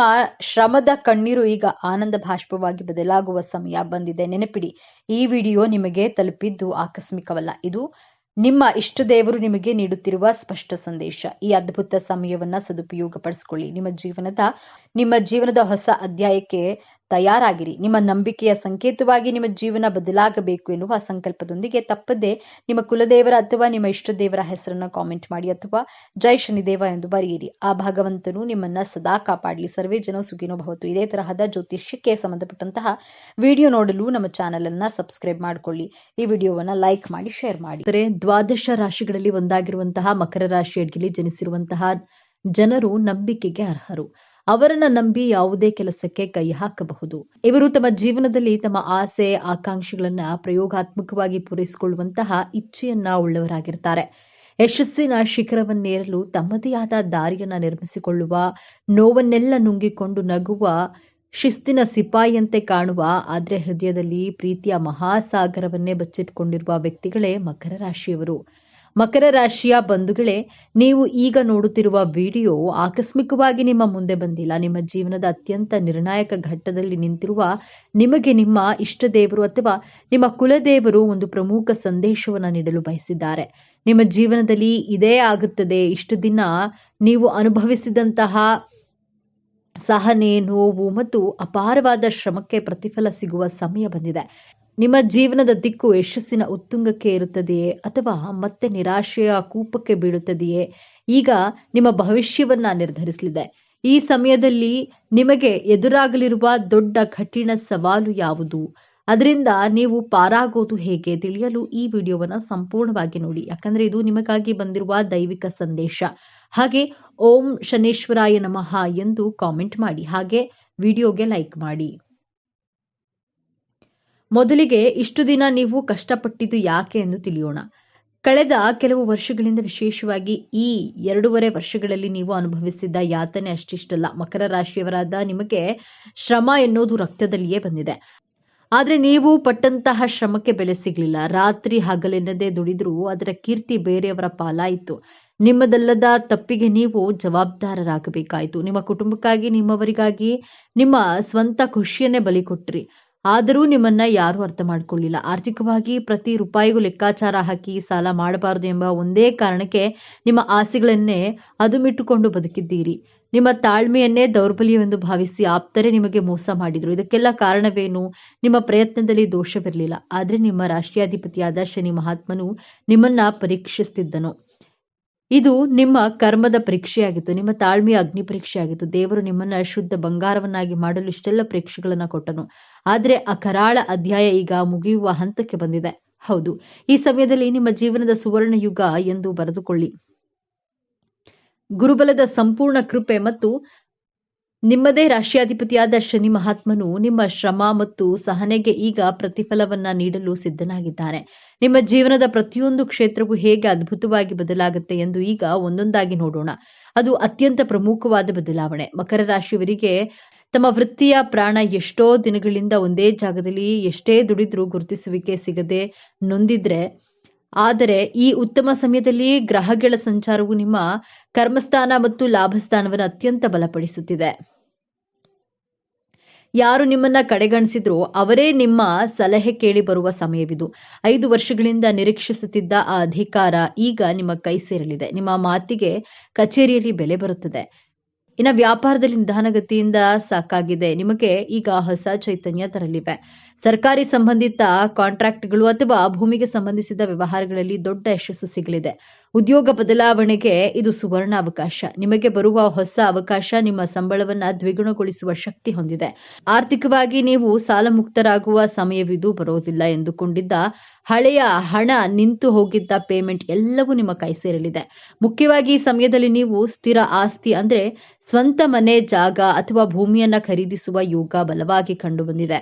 ಶ್ರಮದ ಕಣ್ಣೀರು ಈಗ ಆನಂದ ಭಾಷ್ಪವಾಗಿ ಬದಲಾಗುವ ಸಮಯ ಬಂದಿದೆ. ನೆನಪಿಡಿ, ಈ ವಿಡಿಯೋ ನಿಮಗೆ ತಲುಪಿದ್ದು ಆಕಸ್ಮಿಕವಲ್ಲ. ಇದು ನಿಮ್ಮ ಇಷ್ಟ ದೇವರು ನಿಮಗೆ ನೀಡುತ್ತಿರುವ ಸ್ಪಷ್ಟ ಸಂದೇಶ. ಈ ಅದ್ಭುತ ಸಮಯವನ್ನ ಸದುಪಯೋಗಪಡಿಸಿಕೊಳ್ಳಿ. ನಿಮ್ಮ ಜೀವನದ ಹೊಸ ಅಧ್ಯಾಯಕ್ಕೆ ತಯಾರಾಗಿರಿ. ನಿಮ್ಮ ನಂಬಿಕೆಯ ಸಂಕೇತವಾಗಿ ನಿಮ್ಮ ಜೀವನ ಬದಲಾಗಬೇಕು ಎನ್ನುವ ಸಂಕಲ್ಪದೊಂದಿಗೆ ತಪ್ಪದೆ ನಿಮ್ಮ ಕುಲದೇವರ ಅಥವಾ ನಿಮ್ಮ ಇಷ್ಟ ದೇವರ ಹೆಸರನ್ನ ಕಾಮೆಂಟ್ ಮಾಡಿ ಅಥವಾ ಜೈ ಶನಿದೇವ ಎಂದು ಬರೆಯಿರಿ. ಆ ಭಗವಂತನು ನಿಮ್ಮನ್ನ ಸದಾ ಕಾಪಾಡಲಿ. ಸರ್ವೇ ಜನ ಸುಖಿನೋ ಭವತು. ಇದೇ ತರಹದ ಜ್ಯೋತಿಷ್ಯಕ್ಕೆ ಸಂಬಂಧಪಟ್ಟಂತಹ ವಿಡಿಯೋ ನೋಡಲು ನಮ್ಮ ಚಾನೆಲ್ ಅನ್ನ ಸಬ್ಸ್ಕ್ರೈಬ್ ಮಾಡಿಕೊಳ್ಳಿ. ಈ ವಿಡಿಯೋವನ್ನ ಲೈಕ್ ಮಾಡಿ, ಶೇರ್ ಮಾಡಿ. ದ್ವಾದಶ ರಾಶಿಗಳಲ್ಲಿ ಒಂದಾಗಿರುವಂತಹ ಮಕರ ರಾಶಿಯಲ್ಲಿ ಜನಿಸಿರುವಂತಹ ಜನರು ನಂಬಿಕೆಗೆ ಅರ್ಹರು. ಅವರನ್ನ ನಂಬಿ ಯಾವುದೇ ಕೆಲಸಕ್ಕೆ ಕೈ ಹಾಕಬಹುದು. ಇವರು ತಮ್ಮ ಜೀವನದಲ್ಲಿ ತಮ್ಮ ಆಸೆ ಆಕಾಂಕ್ಷೆಗಳನ್ನ ಪ್ರಯೋಗಾತ್ಮಕವಾಗಿ ಪೂರೈಸಿಕೊಳ್ಳುವಂತಹ ಇಚ್ಛೆಯನ್ನ ಉಳ್ಳವರಾಗಿರ್ತಾರೆ. ಯಶಸ್ಸಿನ ಶಿಖರವನ್ನೇರಲು ತಮ್ಮದೇ ಆದ ದಾರಿಯನ್ನ ನಿರ್ಮಿಸಿಕೊಳ್ಳುವ, ನೋವನ್ನೆಲ್ಲ ನುಂಗಿಕೊಂಡು ನಗುವ, ಶಿಸ್ತಿನ ಸಿಪಾಯಿಯಂತೆ ಕಾಣುವ, ಆದ್ರೆ ಹೃದಯದಲ್ಲಿ ಪ್ರೀತಿಯ ಮಹಾಸಾಗರವನ್ನೇ ಬಚ್ಚಿಟ್ಕೊಂಡಿರುವ ವ್ಯಕ್ತಿಗಳೇ ಮಕರ ರಾಶಿಯವರು. ಮಕರ ರಾಶಿಯ ಬಂಧುಗಳೇ, ನೀವು ಈಗ ನೋಡುತ್ತಿರುವ ವಿಡಿಯೋ ಆಕಸ್ಮಿಕವಾಗಿ ನಿಮ್ಮ ಮುಂದೆ ಬಂದಿಲ್ಲ. ನಿಮ್ಮ ಜೀವನದ ಅತ್ಯಂತ ನಿರ್ಣಾಯಕ ಘಟ್ಟದಲ್ಲಿ ನಿಂತಿರುವ ನಿಮಗೆ ನಿಮ್ಮ ಇಷ್ಟ ದೇವರು ಅಥವಾ ನಿಮ್ಮ ಕುಲದೇವರು ಒಂದು ಪ್ರಮುಖ ಸಂದೇಶವನ್ನು ನೀಡಲು ಬಯಸಿದ್ದಾರೆ. ನಿಮ್ಮ ಜೀವನದಲ್ಲಿ ಇದೇ ಆಗುತ್ತದೆ. ಇಷ್ಟು ದಿನ ನೀವು ಅನುಭವಿಸಿದಂತಹ ಸಹನೆ, ನೋವು ಮತ್ತು ಅಪಾರವಾದ ಶ್ರಮಕ್ಕೆ ಪ್ರತಿಫಲ ಸಿಗುವ ಸಮಯ ಬಂದಿದೆ. ನಿಮ್ಮ ಜೀವನದ ದಿಕ್ಕು ಯಶಸ್ಸಿನ ಉತ್ತುಂಗಕ್ಕೆ ಇರುತ್ತದೆಯೇ ಅಥವಾ ಮತ್ತೆ ನಿರಾಶೆಯ ಕೂಪಕ್ಕೆ ಬೀಳುತ್ತದೆಯೇ? ಈಗ ನಿಮ್ಮ ಭವಿಷ್ಯವನ್ನ ನಿರ್ಧರಿಸಲಿದೆ. ಈ ಸಮಯದಲ್ಲಿ ನಿಮಗೆ ಎದುರಾಗಲಿರುವ ದೊಡ್ಡ ಕಠಿಣ ಸವಾಲು ಯಾವುದು? ಅದರಿಂದ ನೀವು ಪಾರಾಗೋದು ಹೇಗೆ ತಿಳಿಯಲು ಈ ವಿಡಿಯೋವನ್ನ ಸಂಪೂರ್ಣವಾಗಿ ನೋಡಿ. ಯಾಕಂದ್ರೆ ಇದು ನಿಮಗಾಗಿ ಬಂದಿರುವ ದೈವಿಕ ಸಂದೇಶ. ಹಾಗೆ ಓಂ ಶನೇಶ್ವರಾಯ ನಮಃ ಎಂದು ಕಾಮೆಂಟ್ ಮಾಡಿ. ಹಾಗೆ ವಿಡಿಯೋಗೆ ಲೈಕ್ ಮಾಡಿ. ಮೊದಲಿಗೆ ಇಷ್ಟು ದಿನ ನೀವು ಕಷ್ಟಪಟ್ಟಿದ್ದು ಯಾಕೆ ಎಂದು ತಿಳಿಯೋಣ. ಕಳೆದ ಕೆಲವು ವರ್ಷಗಳಿಂದ, ವಿಶೇಷವಾಗಿ ಈ 2.5 ವರ್ಷಗಳಲ್ಲಿ ನೀವು ಅನುಭವಿಸಿದ್ದ ಯಾತನೆ ಅಷ್ಟಿಷ್ಟಲ್ಲ. ಮಕರ ರಾಶಿಯವರಾದ ನಿಮಗೆ ಶ್ರಮ ಎನ್ನುವುದು ರಕ್ತದಲ್ಲಿಯೇ ಬಂದಿದೆ. ಆದ್ರೆ ನೀವು ಪಟ್ಟಂತಹ ಶ್ರಮಕ್ಕೆ ಬೆಲೆ ಸಿಗಲಿಲ್ಲ. ರಾತ್ರಿ ಹಗಲೆನ್ನದೇ ದುಡಿದ್ರೂ ಅದರ ಕೀರ್ತಿ ಬೇರೆಯವರ ಪಾಲಾಯಿತು. ನಿಮ್ಮದಲ್ಲದ ತಪ್ಪಿಗೆ ನೀವು ಜವಾಬ್ದಾರರಾಗಬೇಕಾಯಿತು. ನಿಮ್ಮ ಕುಟುಂಬಕ್ಕಾಗಿ, ನಿಮ್ಮವರಿಗಾಗಿ ನಿಮ್ಮ ಸ್ವಂತ ಖುಷಿಯನ್ನೇ ಬಲಿ ಕೊಟ್ರಿ. ಆದರೂ ನಿಮ್ಮನ್ನ ಯಾರೂ ಅರ್ಥ ಮಾಡ್ಕೊಳ್ಳಿಲ್ಲ. ಆರ್ಥಿಕವಾಗಿ ಪ್ರತಿ ರೂಪಾಯಿಗೂ ಲೆಕ್ಕಾಚಾರ ಹಾಕಿ ಸಾಲ ಮಾಡಬಾರದು ಎಂಬ ಒಂದೇ ಕಾರಣಕ್ಕೆ ನಿಮ್ಮ ಆಸೆಗಳನ್ನೇ ಅದುಮಿಟ್ಟುಕೊಂಡು ಬದುಕಿದ್ದೀರಿ. ನಿಮ್ಮ ತಾಳ್ಮೆಯನ್ನೇ ದೌರ್ಬಲ್ಯವೆಂದು ಭಾವಿಸಿ ಆಪ್ತರೇ ನಿಮಗೆ ಮೋಸ ಮಾಡಿದ್ರು. ಇದಕ್ಕೆಲ್ಲ ಕಾರಣವೇನು? ನಿಮ್ಮ ಪ್ರಯತ್ನದಲ್ಲಿ ದೋಷವಿರಲಿಲ್ಲ. ಆದ್ರೆ ನಿಮ್ಮ ರಾಷ್ಟ್ರಾಧಿಪತಿಯಾದ ಶನಿ ಮಹಾತ್ಮನು ನಿಮ್ಮನ್ನ ಪರೀಕ್ಷಿಸುತ್ತಿದ್ದನು. ಇದು ನಿಮ್ಮ ಕರ್ಮದ ಪರೀಕ್ಷೆಯಾಗಿತ್ತು. ನಿಮ್ಮ ತಾಳ್ಮೆಯ ಅಗ್ನಿ ಪರೀಕ್ಷೆಯಾಗಿತ್ತು. ದೇವರು ನಿಮ್ಮನ್ನ ಶುದ್ಧ ಬಂಗಾರವನ್ನಾಗಿ ಮಾಡಲು ಇಷ್ಟೆಲ್ಲ ಪರೀಕ್ಷೆಗಳನ್ನ ಕೊಟ್ಟನು. ಆದ್ರೆ ಆ ಕರಾಳ ಅಧ್ಯಾಯ ಈಗ ಮುಗಿಯುವ ಹಂತಕ್ಕೆ ಬಂದಿದೆ. ಹೌದು, ಈ ಸಮಯದಲ್ಲಿ ನಿಮ್ಮ ಜೀವನದ ಸುವರ್ಣ ಯುಗ ಎಂದು ಬರೆದುಕೊಳ್ಳಿ. ಗುರುಬಲದ ಸಂಪೂರ್ಣ ಕೃಪೆ ಮತ್ತು ನಿಮ್ಮದೇ ರಾಷ್ಟ್ರಾಧಿಪತಿಯಾದ ಶನಿ ಮಹಾತ್ಮನು ನಿಮ್ಮ ಶ್ರಮ ಮತ್ತು ಸಹನೆಗೆ ಈಗ ಪ್ರತಿಫಲವನ್ನ ನೀಡಲು ಸಿದ್ಧನಾಗಿದ್ದಾನೆ. ನಿಮ್ಮ ಜೀವನದ ಪ್ರತಿಯೊಂದು ಕ್ಷೇತ್ರವೂ ಹೇಗೆ ಅದ್ಭುತವಾಗಿ ಬದಲಾಗುತ್ತೆ ಎಂದು ಈಗ ಒಂದೊಂದಾಗಿ ನೋಡೋಣ. ಅದು ಅತ್ಯಂತ ಪ್ರಮುಖವಾದ ಬದಲಾವಣೆ. ಮಕರ ರಾಶಿಯವರಿಗೆ ತಮ್ಮ ವೃತ್ತಿಯ ಪ್ರಾಣ ಎಷ್ಟೋ ದಿನಗಳಿಂದ ಒಂದೇ ಜಾಗದಲ್ಲಿ ಎಷ್ಟೇ ದುಡಿದ್ರೂ ಗುರುತಿಸುವಿಕೆ ಸಿಗದೆ ನೊಂದಿದ್ರೆ, ಆದರೆ ಈ ಉತ್ತಮ ಸಮಯದಲ್ಲಿ ಗ್ರಹಗಳ ಸಂಚಾರವು ನಿಮ್ಮ ಕರ್ಮಸ್ಥಾನ ಮತ್ತು ಲಾಭಸ್ಥಾನವನ್ನು ಅತ್ಯಂತ ಬಲಪಡಿಸುತ್ತಿದೆ. ಯಾರು ನಿಮ್ಮನ್ನ ಕಡೆಗಣಿಸಿದ್ರೋ ಅವರೇ ನಿಮ್ಮ ಸಲಹೆ ಕೇಳಿ ಬರುವ ಸಮಯವಿದು. 5 ವರ್ಷಗಳಿಂದ ನಿರೀಕ್ಷಿಸುತ್ತಿದ್ದ ಆ ಅಧಿಕಾರ ಈಗ ನಿಮ್ಮ ಕೈ ಸೇರಲಿದೆ. ನಿಮ್ಮ ಮಾತಿಗೆ ಕಚೇರಿಯಲ್ಲಿ ಬೆಲೆ ಬರುತ್ತದೆ. ಇನ್ನು ವ್ಯಾಪಾರದಲ್ಲಿ ನಿಧಾನಗತಿಯಿಂದ ಸಾಕಾಗಿದೆ. ನಿಮಗೆ ಈಗ ಹೊಸ ಚೈತನ್ಯ ತರಲಿವೆ. ಸರ್ಕಾರಿ ಸಂಬಂಧಿತ ಕಾಂಟ್ರಾಕ್ಟ್ಗಳು ಅಥವಾ ಭೂಮಿಗೆ ಸಂಬಂಧಿಸಿದ ವ್ಯವಹಾರಗಳಲ್ಲಿ ದೊಡ್ಡ ಯಶಸ್ಸು ಸಿಗಲಿದೆ. ಉದ್ಯೋಗ ಬದಲಾವಣೆಗೆ ಇದು ಸುವರ್ಣ ಅವಕಾಶ. ನಿಮಗೆ ಬರುವ ಹೊಸ ಅವಕಾಶ ನಿಮ್ಮ ಸಂಬಳವನ್ನ ದ್ವಿಗುಣಗೊಳಿಸುವ ಶಕ್ತಿ ಹೊಂದಿದೆ. ಆರ್ಥಿಕವಾಗಿ ನೀವು ಸಾಲ ಮುಕ್ತರಾಗುವ ಸಮಯವಿದು. ಬರೋದಿಲ್ಲ ಎಂದುಕೊಂಡಿದ್ದ ಹಳೆಯ ಹಣ, ನಿಂತು ಹೋಗಿದ್ದ ಪೇಮೆಂಟ್ ಎಲ್ಲವೂ ನಿಮ್ಮ ಕೈ ಸೇರಲಿದೆ. ಮುಖ್ಯವಾಗಿ ಈ ಸಮಯದಲ್ಲಿ ನೀವು ಸ್ಥಿರ ಆಸ್ತಿ ಅಂದ್ರೆ ಸ್ವಂತ ಮನೆ, ಜಾಗ ಅಥವಾ ಭೂಮಿಯನ್ನ ಖರೀದಿಸುವ ಯೋಗ ಬಲವಾಗಿ ಕಂಡು ಬಂದಿದೆ.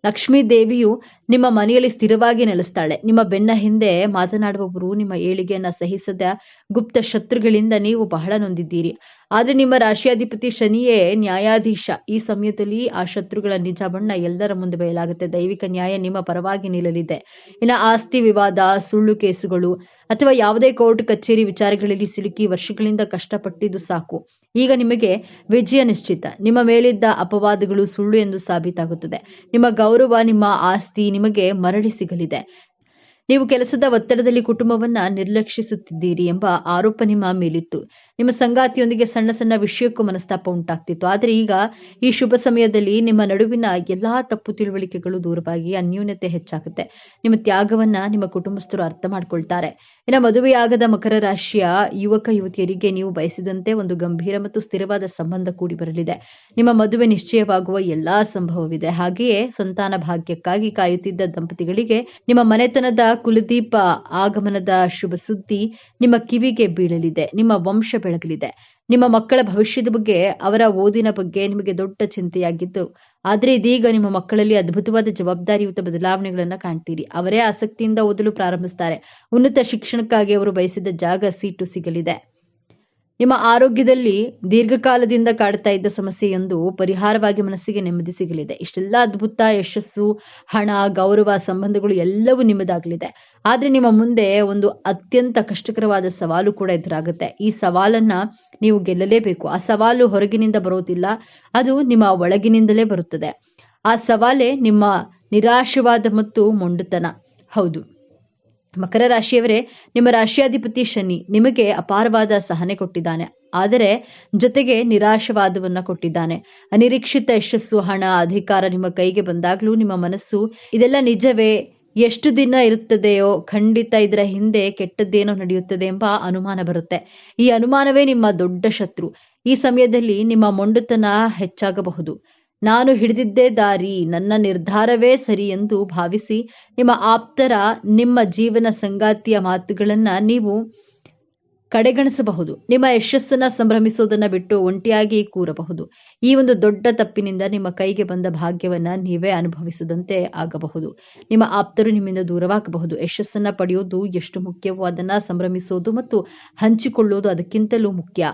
ಲಕ್ಷ್ಮೀ ದೇವಿಯು ನಿಮ್ಮ ಮನೆಯಲ್ಲಿ ಸ್ಥಿರವಾಗಿ ನೆಲೆಸ್ತಾಳೆ. ನಿಮ್ಮ ಬೆನ್ನ ಹಿಂದೆ ಮಾತನಾಡುವವರು, ನಿಮ್ಮ ಏಳಿಗೆಯನ್ನ ಸಹಿಸದ ಗುಪ್ತ ಶತ್ರುಗಳಿಂದ ನೀವು ಬಹಳ ನೊಂದಿದ್ದೀರಿ. ಆದ್ರೆ ನಿಮ್ಮ ರಾಶಿಯಾಧಿಪತಿ ಶನಿಯೇ ನ್ಯಾಯಾಧೀಶ. ಈ ಸಮಯದಲ್ಲಿ ಆ ಶತ್ರುಗಳ ನಿಜ ಬಣ್ಣ ಎಲ್ಲರ ಮುಂದೆ ಬಯಲಾಗುತ್ತೆ. ದೈವಿಕ ನ್ಯಾಯ ನಿಮ್ಮ ಪರವಾಗಿ ನಿಲ್ಲಲಿದೆ. ಇನ್ನು ಆಸ್ತಿ ವಿವಾದ, ಸುಳ್ಳು ಕೇಸುಗಳು ಅಥವಾ ಯಾವುದೇ ಕೋರ್ಟ್ ಕಚೇರಿ ವಿಚಾರಗಳಲ್ಲಿ ಸಿಲುಕಿ ವರ್ಷಗಳಿಂದ ಕಷ್ಟಪಟ್ಟಿದ್ದು ಸಾಕು. ಈಗ ನಿಮಗೆ ವಿಜಯ ನಿಶ್ಚಿತ. ನಿಮ್ಮ ಮೇಲಿದ್ದ ಅಪವಾದಗಳು ಸುಳ್ಳು ಎಂದು ಸಾಬೀತಾಗುತ್ತದೆ. ನಿಮ್ಮ ಗೌರವ, ನಿಮ್ಮ ಆಸ್ತಿ ನಿಮಗೆ ಮರಳಿ ಸಿಗಲಿದೆ. ನೀವು ಕೆಲಸದ ಒತ್ತಡದಲ್ಲಿ ಕುಟುಂಬವನ್ನ ನಿರ್ಲಕ್ಷಿಸುತ್ತಿದ್ದೀರಿ ಎಂಬ ಆರೋಪ ನಿಮ್ಮ ಮೇಲಿತ್ತು. ನಿಮ್ಮ ಸಂಗಾತಿಯೊಂದಿಗೆ ಸಣ್ಣ ಸಣ್ಣ ವಿಷಯಕ್ಕೂ ಮನಸ್ತಾಪ ಉಂಟಾಗ್ತಿತ್ತು. ಆದರೆ ಈಗ ಈ ಶುಭ ಸಮಯದಲ್ಲಿ ನಿಮ್ಮ ನಡುವಿನ ಎಲ್ಲಾ ತಪ್ಪು ತಿಳುವಳಿಕೆಗಳು ದೂರವಾಗಿ ಅನ್ಯೋನ್ಯತೆ ಹೆಚ್ಚಾಗುತ್ತೆ. ನಿಮ್ಮ ತ್ಯಾಗವನ್ನ ನಿಮ್ಮ ಕುಟುಂಬಸ್ಥರು ಅರ್ಥ ಮಾಡ್ಕೊಳ್ತಾರೆ. ಇನ್ನು ಮದುವೆಯಾಗದ ಮಕರ ರಾಶಿಯ ಯುವಕ ಯುವತಿಯರಿಗೆ ನೀವು ಬಯಸಿದಂತೆ ಒಂದು ಗಂಭೀರ ಮತ್ತು ಸ್ಥಿರವಾದ ಸಂಬಂಧ ಕೂಡಿ ಬರಲಿದೆ. ನಿಮ್ಮ ಮದುವೆ ನಿಶ್ಚಯವಾಗುವ ಎಲ್ಲಾ ಸಂಭವವಿದೆ. ಹಾಗೆಯೇ ಸಂತಾನ ಭಾಗ್ಯಕ್ಕಾಗಿ ಕಾಯುತ್ತಿದ್ದ ದಂಪತಿಗಳಿಗೆ ನಿಮ್ಮ ಮನೆತನದ ಕುಲದೀಪ ಆಗಮನದ ಶುಭ ಸುದ್ದಿ ನಿಮ್ಮ ಕಿವಿಗೆ ಬೀಳಲಿದೆ. ನಿಮ್ಮ ವಂಶ ಬೆಳಗಲಿದೆ. ನಿಮ್ಮ ಮಕ್ಕಳ ಭವಿಷ್ಯದ ಬಗ್ಗೆ, ಅವರ ಓದಿನ ಬಗ್ಗೆ ನಿಮಗೆ ದೊಡ್ಡ ಚಿಂತೆಯಾಗಿದ್ದು, ಆದ್ರೆ ಇದೀಗ ನಿಮ್ಮ ಮಕ್ಕಳಲ್ಲಿ ಅದ್ಭುತವಾದ ಜವಾಬ್ದಾರಿಯುತ ಬದಲಾವಣೆಗಳನ್ನ ಕಾಣ್ತೀರಿ. ಅವರೇ ಆಸಕ್ತಿಯಿಂದ ಓದಲು ಪ್ರಾರಂಭಿಸ್ತಾರೆ. ಉನ್ನತ ಶಿಕ್ಷಣಕ್ಕಾಗಿ ಅವರು ಬಯಸಿದ ಜಾಗ, ಸೀಟು ಸಿಗಲಿದೆ. ನಿಮ್ಮ ಆರೋಗ್ಯದಲ್ಲಿ ದೀರ್ಘಕಾಲದಿಂದ ಕಾಡ್ತಾ ಇದ್ದ ಸಮಸ್ಯೆಯೊಂದು ಪರಿಹಾರವಾಗಿ ಮನಸ್ಸಿಗೆ ನೆಮ್ಮದಿ ಸಿಗಲಿದೆ. ಇಷ್ಟೆಲ್ಲ ಅದ್ಭುತ ಯಶಸ್ಸು, ಹಣ, ಗೌರವ, ಸಂಬಂಧಗಳು ಎಲ್ಲವೂ ನಿಮ್ಮದಾಗಲಿದೆ. ಆದ್ರೆ ನಿಮ್ಮ ಮುಂದೆ ಒಂದು ಅತ್ಯಂತ ಕಷ್ಟಕರವಾದ ಸವಾಲು ಕೂಡ ಎದುರಾಗುತ್ತೆ. ಈ ಸವಾಲನ್ನ ನೀವು ಗೆಲ್ಲಲೇಬೇಕು. ಆ ಸವಾಲು ಹೊರಗಿನಿಂದ ಬರೋದಿಲ್ಲ, ಅದು ನಿಮ್ಮ ಒಳಗಿನಿಂದಲೇ ಬರುತ್ತದೆ. ಆ ಸವಾಲೇ ನಿಮ್ಮ ನಿರಾಶವಾದ ಮತ್ತು ಮೊಂಡುತನ. ಹೌದು, ಮಕರ ರಾಶಿಯವರೇ, ನಿಮ್ಮ ರಾಶಿಯಾಧಿಪತಿ ಶನಿ ನಿಮಗೆ ಅಪಾರವಾದ ಸಹನೆ ಕೊಟ್ಟಿದ್ದಾನೆ, ಆದರೆ ಜೊತೆಗೆ ನಿರಾಶವಾದವನ್ನ ಕೊಟ್ಟಿದ್ದಾನೆ. ಅನಿರೀಕ್ಷಿತ ಯಶಸ್ಸು, ಹಣ, ಅಧಿಕಾರ ನಿಮ್ಮ ಕೈಗೆ ಬಂದಾಗಲೂ ನಿಮ್ಮ ಮನಸ್ಸು ಇದೆಲ್ಲ ನಿಜವೇ, ಎಷ್ಟು ದಿನ ಇರುತ್ತದೆಯೋ, ಖಂಡಿತ ಇದರ ಹಿಂದೆ ಕೆಟ್ಟದ್ದೇನೋ ನಡೆಯುತ್ತದೆ ಎಂಬ ಅನುಮಾನ ಬರುತ್ತೆ. ಈ ಅನುಮಾನವೇ ನಿಮ್ಮ ದೊಡ್ಡ ಶತ್ರು. ಈ ಸಮಯದಲ್ಲಿ ನಿಮ್ಮ ಮೊಂಡುತನ ಹೆಚ್ಚಾಗಬಹುದು. ನಾನು ಹಿಡಿದಿದ್ದೇ ದಾರಿ, ನನ್ನ ನಿರ್ಧಾರವೇ ಸರಿ ಎಂದು ಭಾವಿಸಿ ನಿಮ್ಮ ಆಪ್ತರ, ನಿಮ್ಮ ಜೀವನ ಸಂಗಾತಿಯ ಮಾತುಗಳನ್ನ ನೀವು ಕಡೆಗಣಿಸಬಹುದು. ನಿಮ್ಮ ಯಶಸ್ಸನ್ನ ಸಂಭ್ರಮಿಸೋದನ್ನ ಬಿಟ್ಟು ಒಂಟಿಯಾಗಿ ಕೂರಬಹುದು. ಈ ಒಂದು ದೊಡ್ಡ ತಪ್ಪಿನಿಂದ ನಿಮ್ಮ ಕೈಗೆ ಬಂದ ಭಾಗ್ಯವನ್ನ ನೀವೇ ಅನುಭವಿಸದಂತೆ ಆಗಬಹುದು. ನಿಮ್ಮ ಆಪ್ತರು ನಿಮ್ಮಿಂದ ದೂರವಾಗಬಹುದು. ಯಶಸ್ಸನ್ನ ಪಡೆಯೋದು ಎಷ್ಟು ಮುಖ್ಯವೋ ಅದನ್ನ ಸಂಭ್ರಮಿಸೋದು ಮತ್ತು ಹಂಚಿಕೊಳ್ಳೋದು ಅದಕ್ಕಿಂತಲೂ ಮುಖ್ಯ.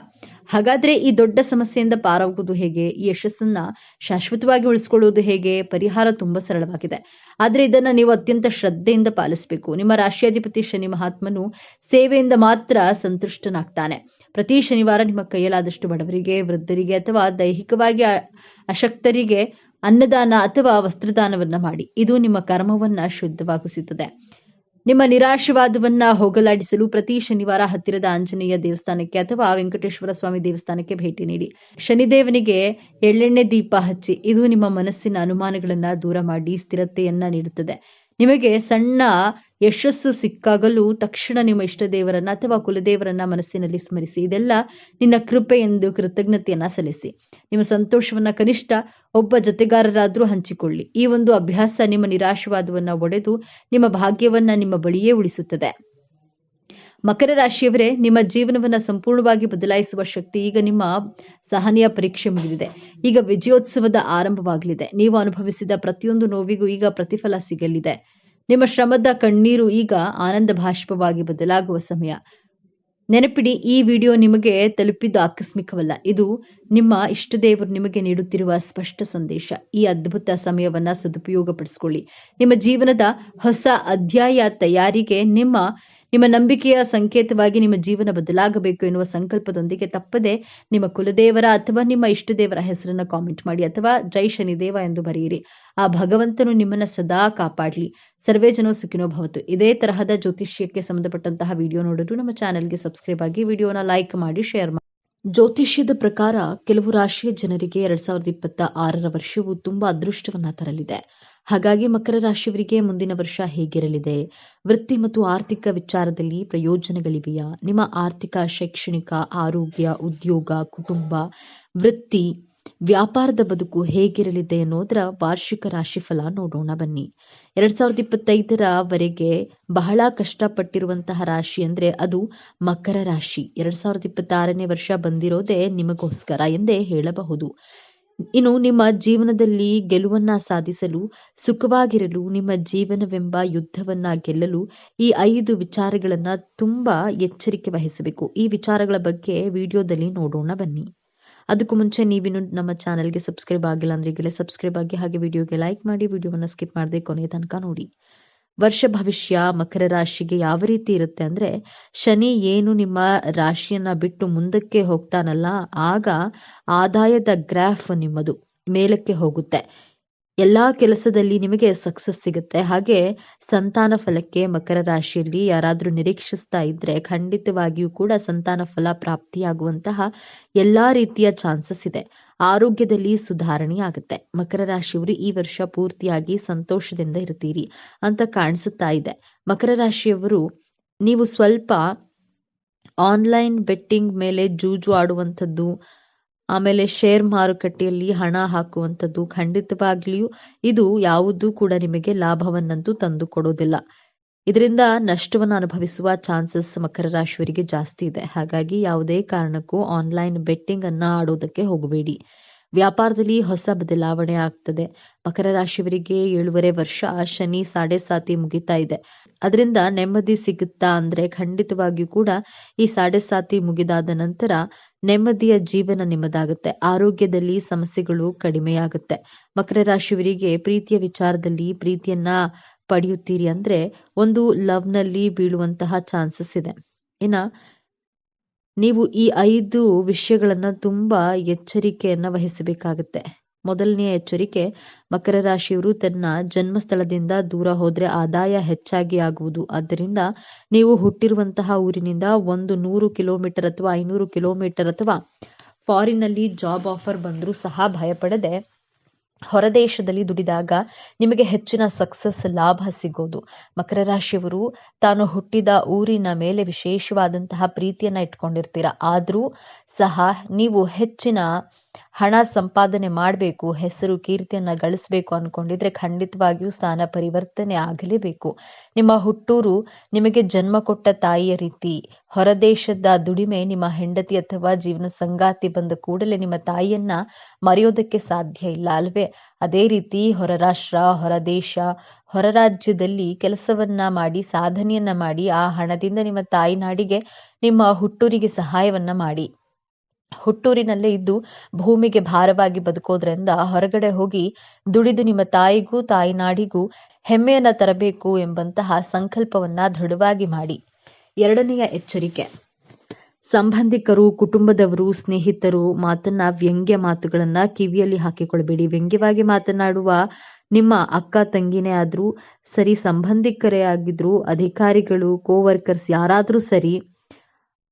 ಹಾಗಾದ್ರೆ ಈ ದೊಡ್ಡ ಸಮಸ್ಯೆಯಿಂದ ಪಾರಾಗುವುದು ಹೇಗೆ? ಈ ಯಶಸ್ಸನ್ನ ಶಾಶ್ವತವಾಗಿ ಉಳಿಸ್ಕೊಳ್ಳೋದು ಹೇಗೆ? ಪರಿಹಾರ ತುಂಬಾ ಸರಳವಾಗಿದೆ, ಆದ್ರೆ ಇದನ್ನ ನೀವು ಅತ್ಯಂತ ಶ್ರದ್ಧೆಯಿಂದ ಪಾಲಿಸಬೇಕು. ನಿಮ್ಮ ರಾಶಿಯಾಧಿಪತಿ ಶನಿ ಮಹಾತ್ಮನು ಸೇವೆಯಿಂದ ಮಾತ್ರ ಸಂತುಷ್ಟನಾಗ್ತಾನೆ. ಪ್ರತಿ ಶನಿವಾರ ನಿಮ್ಮ ಕೈಯಲ್ಲಾದಷ್ಟು ಬಡವರಿಗೆ, ವೃದ್ಧರಿಗೆ ಅಥವಾ ದೈಹಿಕವಾಗಿ ಅಶಕ್ತರಿಗೆ ಅನ್ನದಾನ ಅಥವಾ ವಸ್ತ್ರದಾನವನ್ನ ಮಾಡಿ. ಇದು ನಿಮ್ಮ ಕರ್ಮವನ್ನ ಶುದ್ಧವಾಗಿಸುತ್ತದೆ. ನಿಮ್ಮ ನಿರಾಶವಾದವನ್ನ ಹೋಗಲಾಡಿಸಲು ಪ್ರತಿ ಶನಿವಾರ ಹತ್ತಿರದ ಆಂಜನೇಯ ದೇವಸ್ಥಾನಕ್ಕೆ ಅಥವಾ ವೆಂಕಟೇಶ್ವರ ಸ್ವಾಮಿ ದೇವಸ್ಥಾನಕ್ಕೆ ಭೇಟಿ ನೀಡಿ. ಶನಿದೇವನಿಗೆ ಎಳ್ಳೆಣ್ಣೆ ದೀಪ ಹಚ್ಚಿ. ಇದು ನಿಮ್ಮ ಮನಸ್ಸಿನ ಅನುಮಾನಗಳನ್ನ ದೂರ ಮಾಡಿ ಸ್ಥಿರತೆಯನ್ನ ನೀಡುತ್ತದೆ. ನಿಮಗೆ ಸಣ್ಣ ಯಶಸ್ಸು ಸಿಕ್ಕಾಗಲೂ ತಕ್ಷಣ ನಿಮ್ಮ ಇಷ್ಟ ದೇವರನ್ನ ಅಥವಾ ಕುಲದೇವರನ್ನ ಮನಸ್ಸಿನಲ್ಲಿ ಸ್ಮರಿಸಿ. ಇದೆಲ್ಲ ನಿನ್ನ ಕೃಪೆ ಎಂದು ಕೃತಜ್ಞತೆಯನ್ನ ಸಲ್ಲಿಸಿ. ನಿಮ್ಮ ಸಂತೋಷವನ್ನ ಕನಿಷ್ಠ ಒಬ್ಬ ಜೊತೆಗಾರರಾದ್ರೂ ಹಂಚಿಕೊಳ್ಳಿ. ಈ ಒಂದು ಅಭ್ಯಾಸ ನಿಮ್ಮ ನಿರಾಶವಾದವನ್ನ ಒಡೆದು ನಿಮ್ಮ ಭಾಗ್ಯವನ್ನ ನಿಮ್ಮ ಬಳಿಯೇ ಉಳಿಸುತ್ತದೆ. ಮಕರ ರಾಶಿಯವರೇ, ನಿಮ್ಮ ಜೀವನವನ್ನ ಸಂಪೂರ್ಣವಾಗಿ ಬದಲಾಯಿಸುವ ಶಕ್ತಿ ಈಗ ನಿಮ್ಮ ಸಹನೆಯ ಪರೀಕ್ಷೆ ಮುಗಿದಿದೆ. ಈಗ ವಿಜಯೋತ್ಸವದ ಆರಂಭವಾಗಲಿದೆ. ನೀವು ಅನುಭವಿಸಿದ ಪ್ರತಿಯೊಂದು ನೋವಿಗೂ ಈಗ ಪ್ರತಿಫಲ ಸಿಗಲಿದೆ. ನಿಮ್ಮ ಶ್ರಮದ ಕಣ್ಣೀರು ಈಗ ಆನಂದ ಭಾಷ್ಪವಾಗಿ ಬದಲಾಗುವ ಸಮಯ. ನೆನಪಿಡಿ, ಈ ವಿಡಿಯೋ ನಿಮಗೆ ತಲುಪಿದ್ದು ಆಕಸ್ಮಿಕವಲ್ಲ. ಇದು ನಿಮ್ಮ ಇಷ್ಟದೇವರು ನಿಮಗೆ ನೀಡುತ್ತಿರುವ ಸ್ಪಷ್ಟ ಸಂದೇಶ. ಈ ಅದ್ಭುತ ಸಮಯವನ್ನ ಸದುಪಯೋಗಪಡಿಸಿಕೊಳ್ಳಿ. ನಿಮ್ಮ ಜೀವನದ ಹೊಸ ಅಧ್ಯಾಯ ತಯಾರಿಗೆ ನಿಮ್ಮ ನಂಬಿಕೆಯ ಸಂಕೇತವಾಗಿ ನಿಮ್ಮ ಜೀವನ ಬದಲಾಗಬೇಕು ಎನ್ನುವ ಸಂಕಲ್ಪದೊಂದಿಗೆ ತಪ್ಪದೆ ನಿಮ್ಮ ಕುಲದೇವರ ಅಥವಾ ನಿಮ್ಮ ಇಷ್ಟದೇವರ ಹೆಸರನ್ನ ಕಾಮೆಂಟ್ ಮಾಡಿ ಅಥವಾ ಜೈ ಶನಿದೇವ ಎಂದು ಬರೆಯಿರಿ. ಆ ಭಗವಂತನು ನಿಮ್ಮನ್ನ ಸದಾ ಕಾಪಾಡಲಿ. ಸರ್ವೇ ಜನೋ ಸುಖಿನೋ ಭವತು. ಇದೇ ತರಹದ ಜ್ಯೋತಿಷ್ಯಕ್ಕೆ ಸಂಬಂಧಪಟ್ಟಂತಹ ವಿಡಿಯೋ ನೋಡಲು ನಮ್ಮ ಚಾನೆಲ್ಗೆ ಸಬ್ಸ್ಕ್ರೈಬ್ ಆಗಿ, ವಿಡಿಯೋನ ಲೈಕ್ ಮಾಡಿ, ಶೇರ್ ಮಾಡಿ. ಜ್ಯೋತಿಷ್ಯದ ಪ್ರಕಾರ ಕೆಲವು ರಾಶಿಯ ಜನರಿಗೆ 2026ರ ವರ್ಷವು ತುಂಬಾ ಅದೃಷ್ಟವನ್ನ ತರಲಿದೆ. ಹಾಗಾಗಿ ಮಕರ ರಾಶಿಯವರಿಗೆ ಮುಂದಿನ ವರ್ಷ ಹೇಗಿರಲಿದೆ? ವೃತ್ತಿ ಮತ್ತು ಆರ್ಥಿಕ ವಿಚಾರದಲ್ಲಿ ಪ್ರಯೋಜನಗಳಿವೆಯಾ? ನಿಮ್ಮ ಆರ್ಥಿಕ, ಶೈಕ್ಷಣಿಕ, ಆರೋಗ್ಯ, ಉದ್ಯೋಗ, ಕುಟುಂಬ, ವೃತ್ತಿ, ವ್ಯಾಪಾರದ ಬದುಕು ಹೇಗಿರಲಿದೆ ಅನ್ನೋದರ ವಾರ್ಷಿಕ ರಾಶಿಫಲ ನೋಡೋಣ ಬನ್ನಿ. 2025ರವರೆಗೆ ಬಹಳ ಕಷ್ಟಪಟ್ಟಿರುವಂತಹ ರಾಶಿ ಅಂದ್ರೆ ಅದು ಮಕರ ರಾಶಿ. 2026ನೇ ವರ್ಷ ಬಂದಿರೋದೇ ನಿಮಗೋಸ್ಕರ ಎಂದೇ ಹೇಳಬಹುದು. ಇನ್ನು ನಿಮ್ಮ ಜೀವನದಲ್ಲಿ ಗೆಲುವನ್ನ ಸಾಧಿಸಲು, ಸುಖವಾಗಿರಲು, ನಿಮ್ಮ ಜೀವನವೆಂಬ ಯುದ್ಧವನ್ನ ಗೆಲ್ಲಲು ಈ 5 ವಿಚಾರಗಳನ್ನ ತುಂಬಾ ಎಚ್ಚರಿಕೆ ವಹಿಸಬೇಕು. ಈ ವಿಚಾರಗಳ ಬಗ್ಗೆ ವಿಡಿಯೋದಲ್ಲಿ ನೋಡೋಣ ಬನ್ನಿ. ಅದಕ್ಕೂ ಮುಂಚೆ ನೀವಿನ್ನು ನಮ್ಮ ಚಾನೆಲ್ಗೆ ಸಬ್ಸ್ಕ್ರೈಬ್ ಆಗಿಲ್ಲ ಅಂದ್ರೆ ಈಗಲೇ ಸಬ್ಸ್ಕ್ರೈಬ್ ಆಗಿ, ಹಾಗೆ ವಿಡಿಯೋಗೆ ಲೈಕ್ ಮಾಡಿ, ವಿಡಿಯೋವನ್ನ ಸ್ಕಿಪ್ ಮಾಡದೆ ಕೊನೆಯ ತನಕ ನೋಡಿ. ವರ್ಷ ಭವಿಷ್ಯ ಮಕರ ರಾಶಿಗೆ ಯಾವ ರೀತಿ ಇರುತ್ತೆ ಅಂದ್ರೆ, ಶನಿ ಏನು ನಿಮ್ಮ ರಾಶಿಯನ್ನ ಬಿಟ್ಟು ಮುಂದಕ್ಕೆ ಹೋಗ್ತಾನಲ್ಲ, ಆಗ ಆದಾಯದ ಗ್ರಾಫ್ ನಿಮ್ಮದು ಮೇಲಕ್ಕೆ ಹೋಗುತ್ತೆ. ಎಲ್ಲಾ ಕೆಲಸದಲ್ಲಿ ನಿಮಗೆ ಸಕ್ಸಸ್ ಸಿಗುತ್ತೆ. ಹಾಗೆ ಸಂತಾನ ಫಲಕ್ಕೆ ಮಕರ ರಾಶಿಯಲ್ಲಿ ಯಾರಾದ್ರೂ ನಿರೀಕ್ಷಿಸ್ತಾ ಇದ್ರೆ ಖಂಡಿತವಾಗಿಯೂ ಕೂಡ ಸಂತಾನ ಫಲ ಪ್ರಾಪ್ತಿಯಾಗುವಂತಹ ಎಲ್ಲಾ ರೀತಿಯ ಚಾನ್ಸಸ್ ಇದೆ. ಆರೋಗ್ಯದಲ್ಲಿ ಸುಧಾರಣೆ ಆಗುತ್ತೆ. ಮಕರ ರಾಶಿಯವರು ಈ ವರ್ಷ ಪೂರ್ತಿಯಾಗಿ ಸಂತೋಷದಿಂದ ಇರ್ತೀರಿ ಅಂತ ಕಾಣಿಸುತ್ತಾ ಇದೆ. ಮಕರ ರಾಶಿಯವರು ನೀವು ಸ್ವಲ್ಪ ಆನ್ಲೈನ್ ಬೆಟ್ಟಿಂಗ್ ಮೇಲೆ ಜೂಜು ಆಡುವಂಥದ್ದು, ಆಮೇಲೆ ಶೇರ್ ಮಾರುಕಟ್ಟೆಯಲ್ಲಿ ಹಣ ಹಾಕುವಂಥದ್ದು, ಖಂಡಿತವಾಗ್ಲಿಯೂ ಇದು ಯಾವುದೂ ಕೂಡ ನಿಮಗೆ ಲಾಭವನ್ನಂತೂ ತಂದು ಕೊಡೋದಿಲ್ಲ. ಇದರಿಂದ ನಷ್ಟವನ್ನು ಅನುಭವಿಸುವ ಚಾನ್ಸಸ್ ಮಕರ ರಾಶಿಯವರಿಗೆ ಜಾಸ್ತಿ ಇದೆ. ಹಾಗಾಗಿ ಯಾವುದೇ ಕಾರಣಕ್ಕೂ ಆನ್ಲೈನ್ ಬೆಟ್ಟಿಂಗ್ ಅನ್ನ ಆಡೋದಕ್ಕೆ ಹೋಗಬೇಡಿ. ವ್ಯಾಪಾರದಲ್ಲಿ ಹೊಸ ಬದಲಾವಣೆ ಆಗ್ತದೆ. ಮಕರ ರಾಶಿಯವರಿಗೆ 7.5 ವರ್ಷ ಶನಿ 7.5 ಮುಗಿತಾ ಇದೆ. ಅದರಿಂದ ನೆಮ್ಮದಿ ಸಿಗುತ್ತಾ ಅಂದ್ರೆ ಖಂಡಿತವಾಗಿಯೂ ಕೂಡ ಈ 7.5 ಮುಗಿದಾದ ನಂತರ ನೆಮ್ಮದಿಯ ಜೀವನ ನಿಮ್ಮದಾಗುತ್ತೆ. ಆರೋಗ್ಯದಲ್ಲಿ ಸಮಸ್ಯೆಗಳು ಕಡಿಮೆಯಾಗುತ್ತೆ. ಮಕರ ರಾಶಿಯವರಿಗೆ ಪ್ರೀತಿಯ ವಿಚಾರದಲ್ಲಿ ಪ್ರೀತಿಯನ್ನ ಪಡೆಯುತ್ತೀರಿ ಅಂದ್ರೆ ಒಂದು ಲವ್ನಲ್ಲಿ ಬೀಳುವಂತಹ ಚಾನ್ಸಸ್ ಇದೆ. ನೀವು ಈ 5 ವಿಷಯಗಳನ್ನ ತುಂಬಾ ಎಚ್ಚರಿಕೆಯನ್ನ ವಹಿಸಬೇಕಾಗುತ್ತೆ. ಮೊದಲನೆಯ ಎಚ್ಚರಿಕೆ, ಮಕರ ರಾಶಿಯವರು ತನ್ನ ಜನ್ಮಸ್ಥಳದಿಂದ ದೂರ ಹೋದ್ರೆ ಆದಾಯ ಹೆಚ್ಚಾಗಿ ಆಗುವುದು. ಆದ್ದರಿಂದ ನೀವು ಹುಟ್ಟಿರುವಂತಹ ಊರಿನಿಂದ 100 ಕಿಲೋಮೀಟರ್ ಅಥವಾ 500 ಕಿಲೋಮೀಟರ್ ಅಥವಾ ಫಾರಿನ್ನಲ್ಲಿ ಜಾಬ್ ಆಫರ್ ಬಂದರೂ ಸಹ ಭಯಪಡದೆ ಹೊರದೇಶದಲ್ಲಿ ದುಡಿದಾಗ ನಿಮಗೆ ಹೆಚ್ಚಿನ ಸಕ್ಸಸ್ ಲಾಭ ಸಿಗೋದು. ಮಕರ ರಾಶಿಯವರು ತಾನು ಹುಟ್ಟಿದ ಊರಿನ ಮೇಲೆ ವಿಶೇಷವಾದಂತಹ ಪ್ರೀತಿಯನ್ನ ಇಟ್ಕೊಂಡಿರ್ತೀರ. ಆದರೂ ಸಹ ನೀವು ಹೆಚ್ಚಿನ ಹಣ ಸಂಪಾದನೆ ಮಾಡಬೇಕು, ಹೆಸರು ಕೀರ್ತಿಯನ್ನ ಗಳಿಸಬೇಕು ಅನ್ಕೊಂಡಿದ್ರೆ ಖಂಡಿತವಾಗಿಯೂ ಸ್ಥಾನ ಪರಿವರ್ತನೆ ಆಗಲೇಬೇಕು. ನಿಮ್ಮ ಹುಟ್ಟೂರು ನಿಮಗೆ ಜನ್ಮ ಕೊಟ್ಟ ತಾಯಿಯ ರೀತಿ. ಹೊರದೇಶದ ದುಡಿಮೆ ನಿಮ್ಮ ಹೆಂಡತಿ ಅಥವಾ ಜೀವನ ಸಂಗಾತಿ ಬಂದ ಕೂಡಲೇ ನಿಮ್ಮ ತಾಯಿಯನ್ನ ಮರೆಯೋದಕ್ಕೆ ಸಾಧ್ಯ ಇಲ್ಲ ಅಲ್ವೇ? ಅದೇ ರೀತಿ ಹೊರ ರಾಷ್ಟ್ರ, ಹೊರ ದೇಶ, ಹೊರ ರಾಜ್ಯದಲ್ಲಿ ಕೆಲಸವನ್ನ ಮಾಡಿ, ಸಾಧನೆಯನ್ನ ಮಾಡಿ, ಆ ಹಣದಿಂದ ನಿಮ್ಮ ತಾಯಿ ನಾಡಿಗೆ, ನಿಮ್ಮ ಹುಟ್ಟೂರಿಗೆ ಸಹಾಯವನ್ನ ಮಾಡಿ. ಹುಟ್ಟೂರಿನಲ್ಲೇ ಇದ್ದು ಭೂಮಿಗೆ ಭಾರವಾಗಿ ಬದುಕೋದ್ರಿಂದ ಹೊರಗಡೆ ಹೋಗಿ ದುಡಿದು ನಿಮ್ಮ ತಾಯಿಗೂ ತಾಯಿ ನಾಡಿಗೂ ಹೆಮ್ಮೆಯನ್ನ ತರಬೇಕು ಎಂಬಂತಹ ಸಂಕಲ್ಪವನ್ನ ದೃಢವಾಗಿ ಮಾಡಿ. ಎರಡನೆಯ ಎಚ್ಚರಿಕೆ, ಸಂಬಂಧಿಕರು, ಕುಟುಂಬದವರು, ಸ್ನೇಹಿತರು ಮಾತನ್ನ ವ್ಯಂಗ್ಯ ಮಾತುಗಳನ್ನ ಕಿವಿಯಲ್ಲಿ ಹಾಕಿಕೊಳ್ಬೇಡಿ. ವ್ಯಂಗ್ಯವಾಗಿ ಮಾತನಾಡುವ ನಿಮ್ಮ ಅಕ್ಕ ತಂಗಿನೇ ಆದ್ರೂ ಸರಿ, ಸಂಬಂಧಿಕರೇ ಆಗಿದ್ರು, ಅಧಿಕಾರಿಗಳು, ಕೋವರ್ಕರ್ಸ್ ಯಾರಾದ್ರೂ ಸರಿ,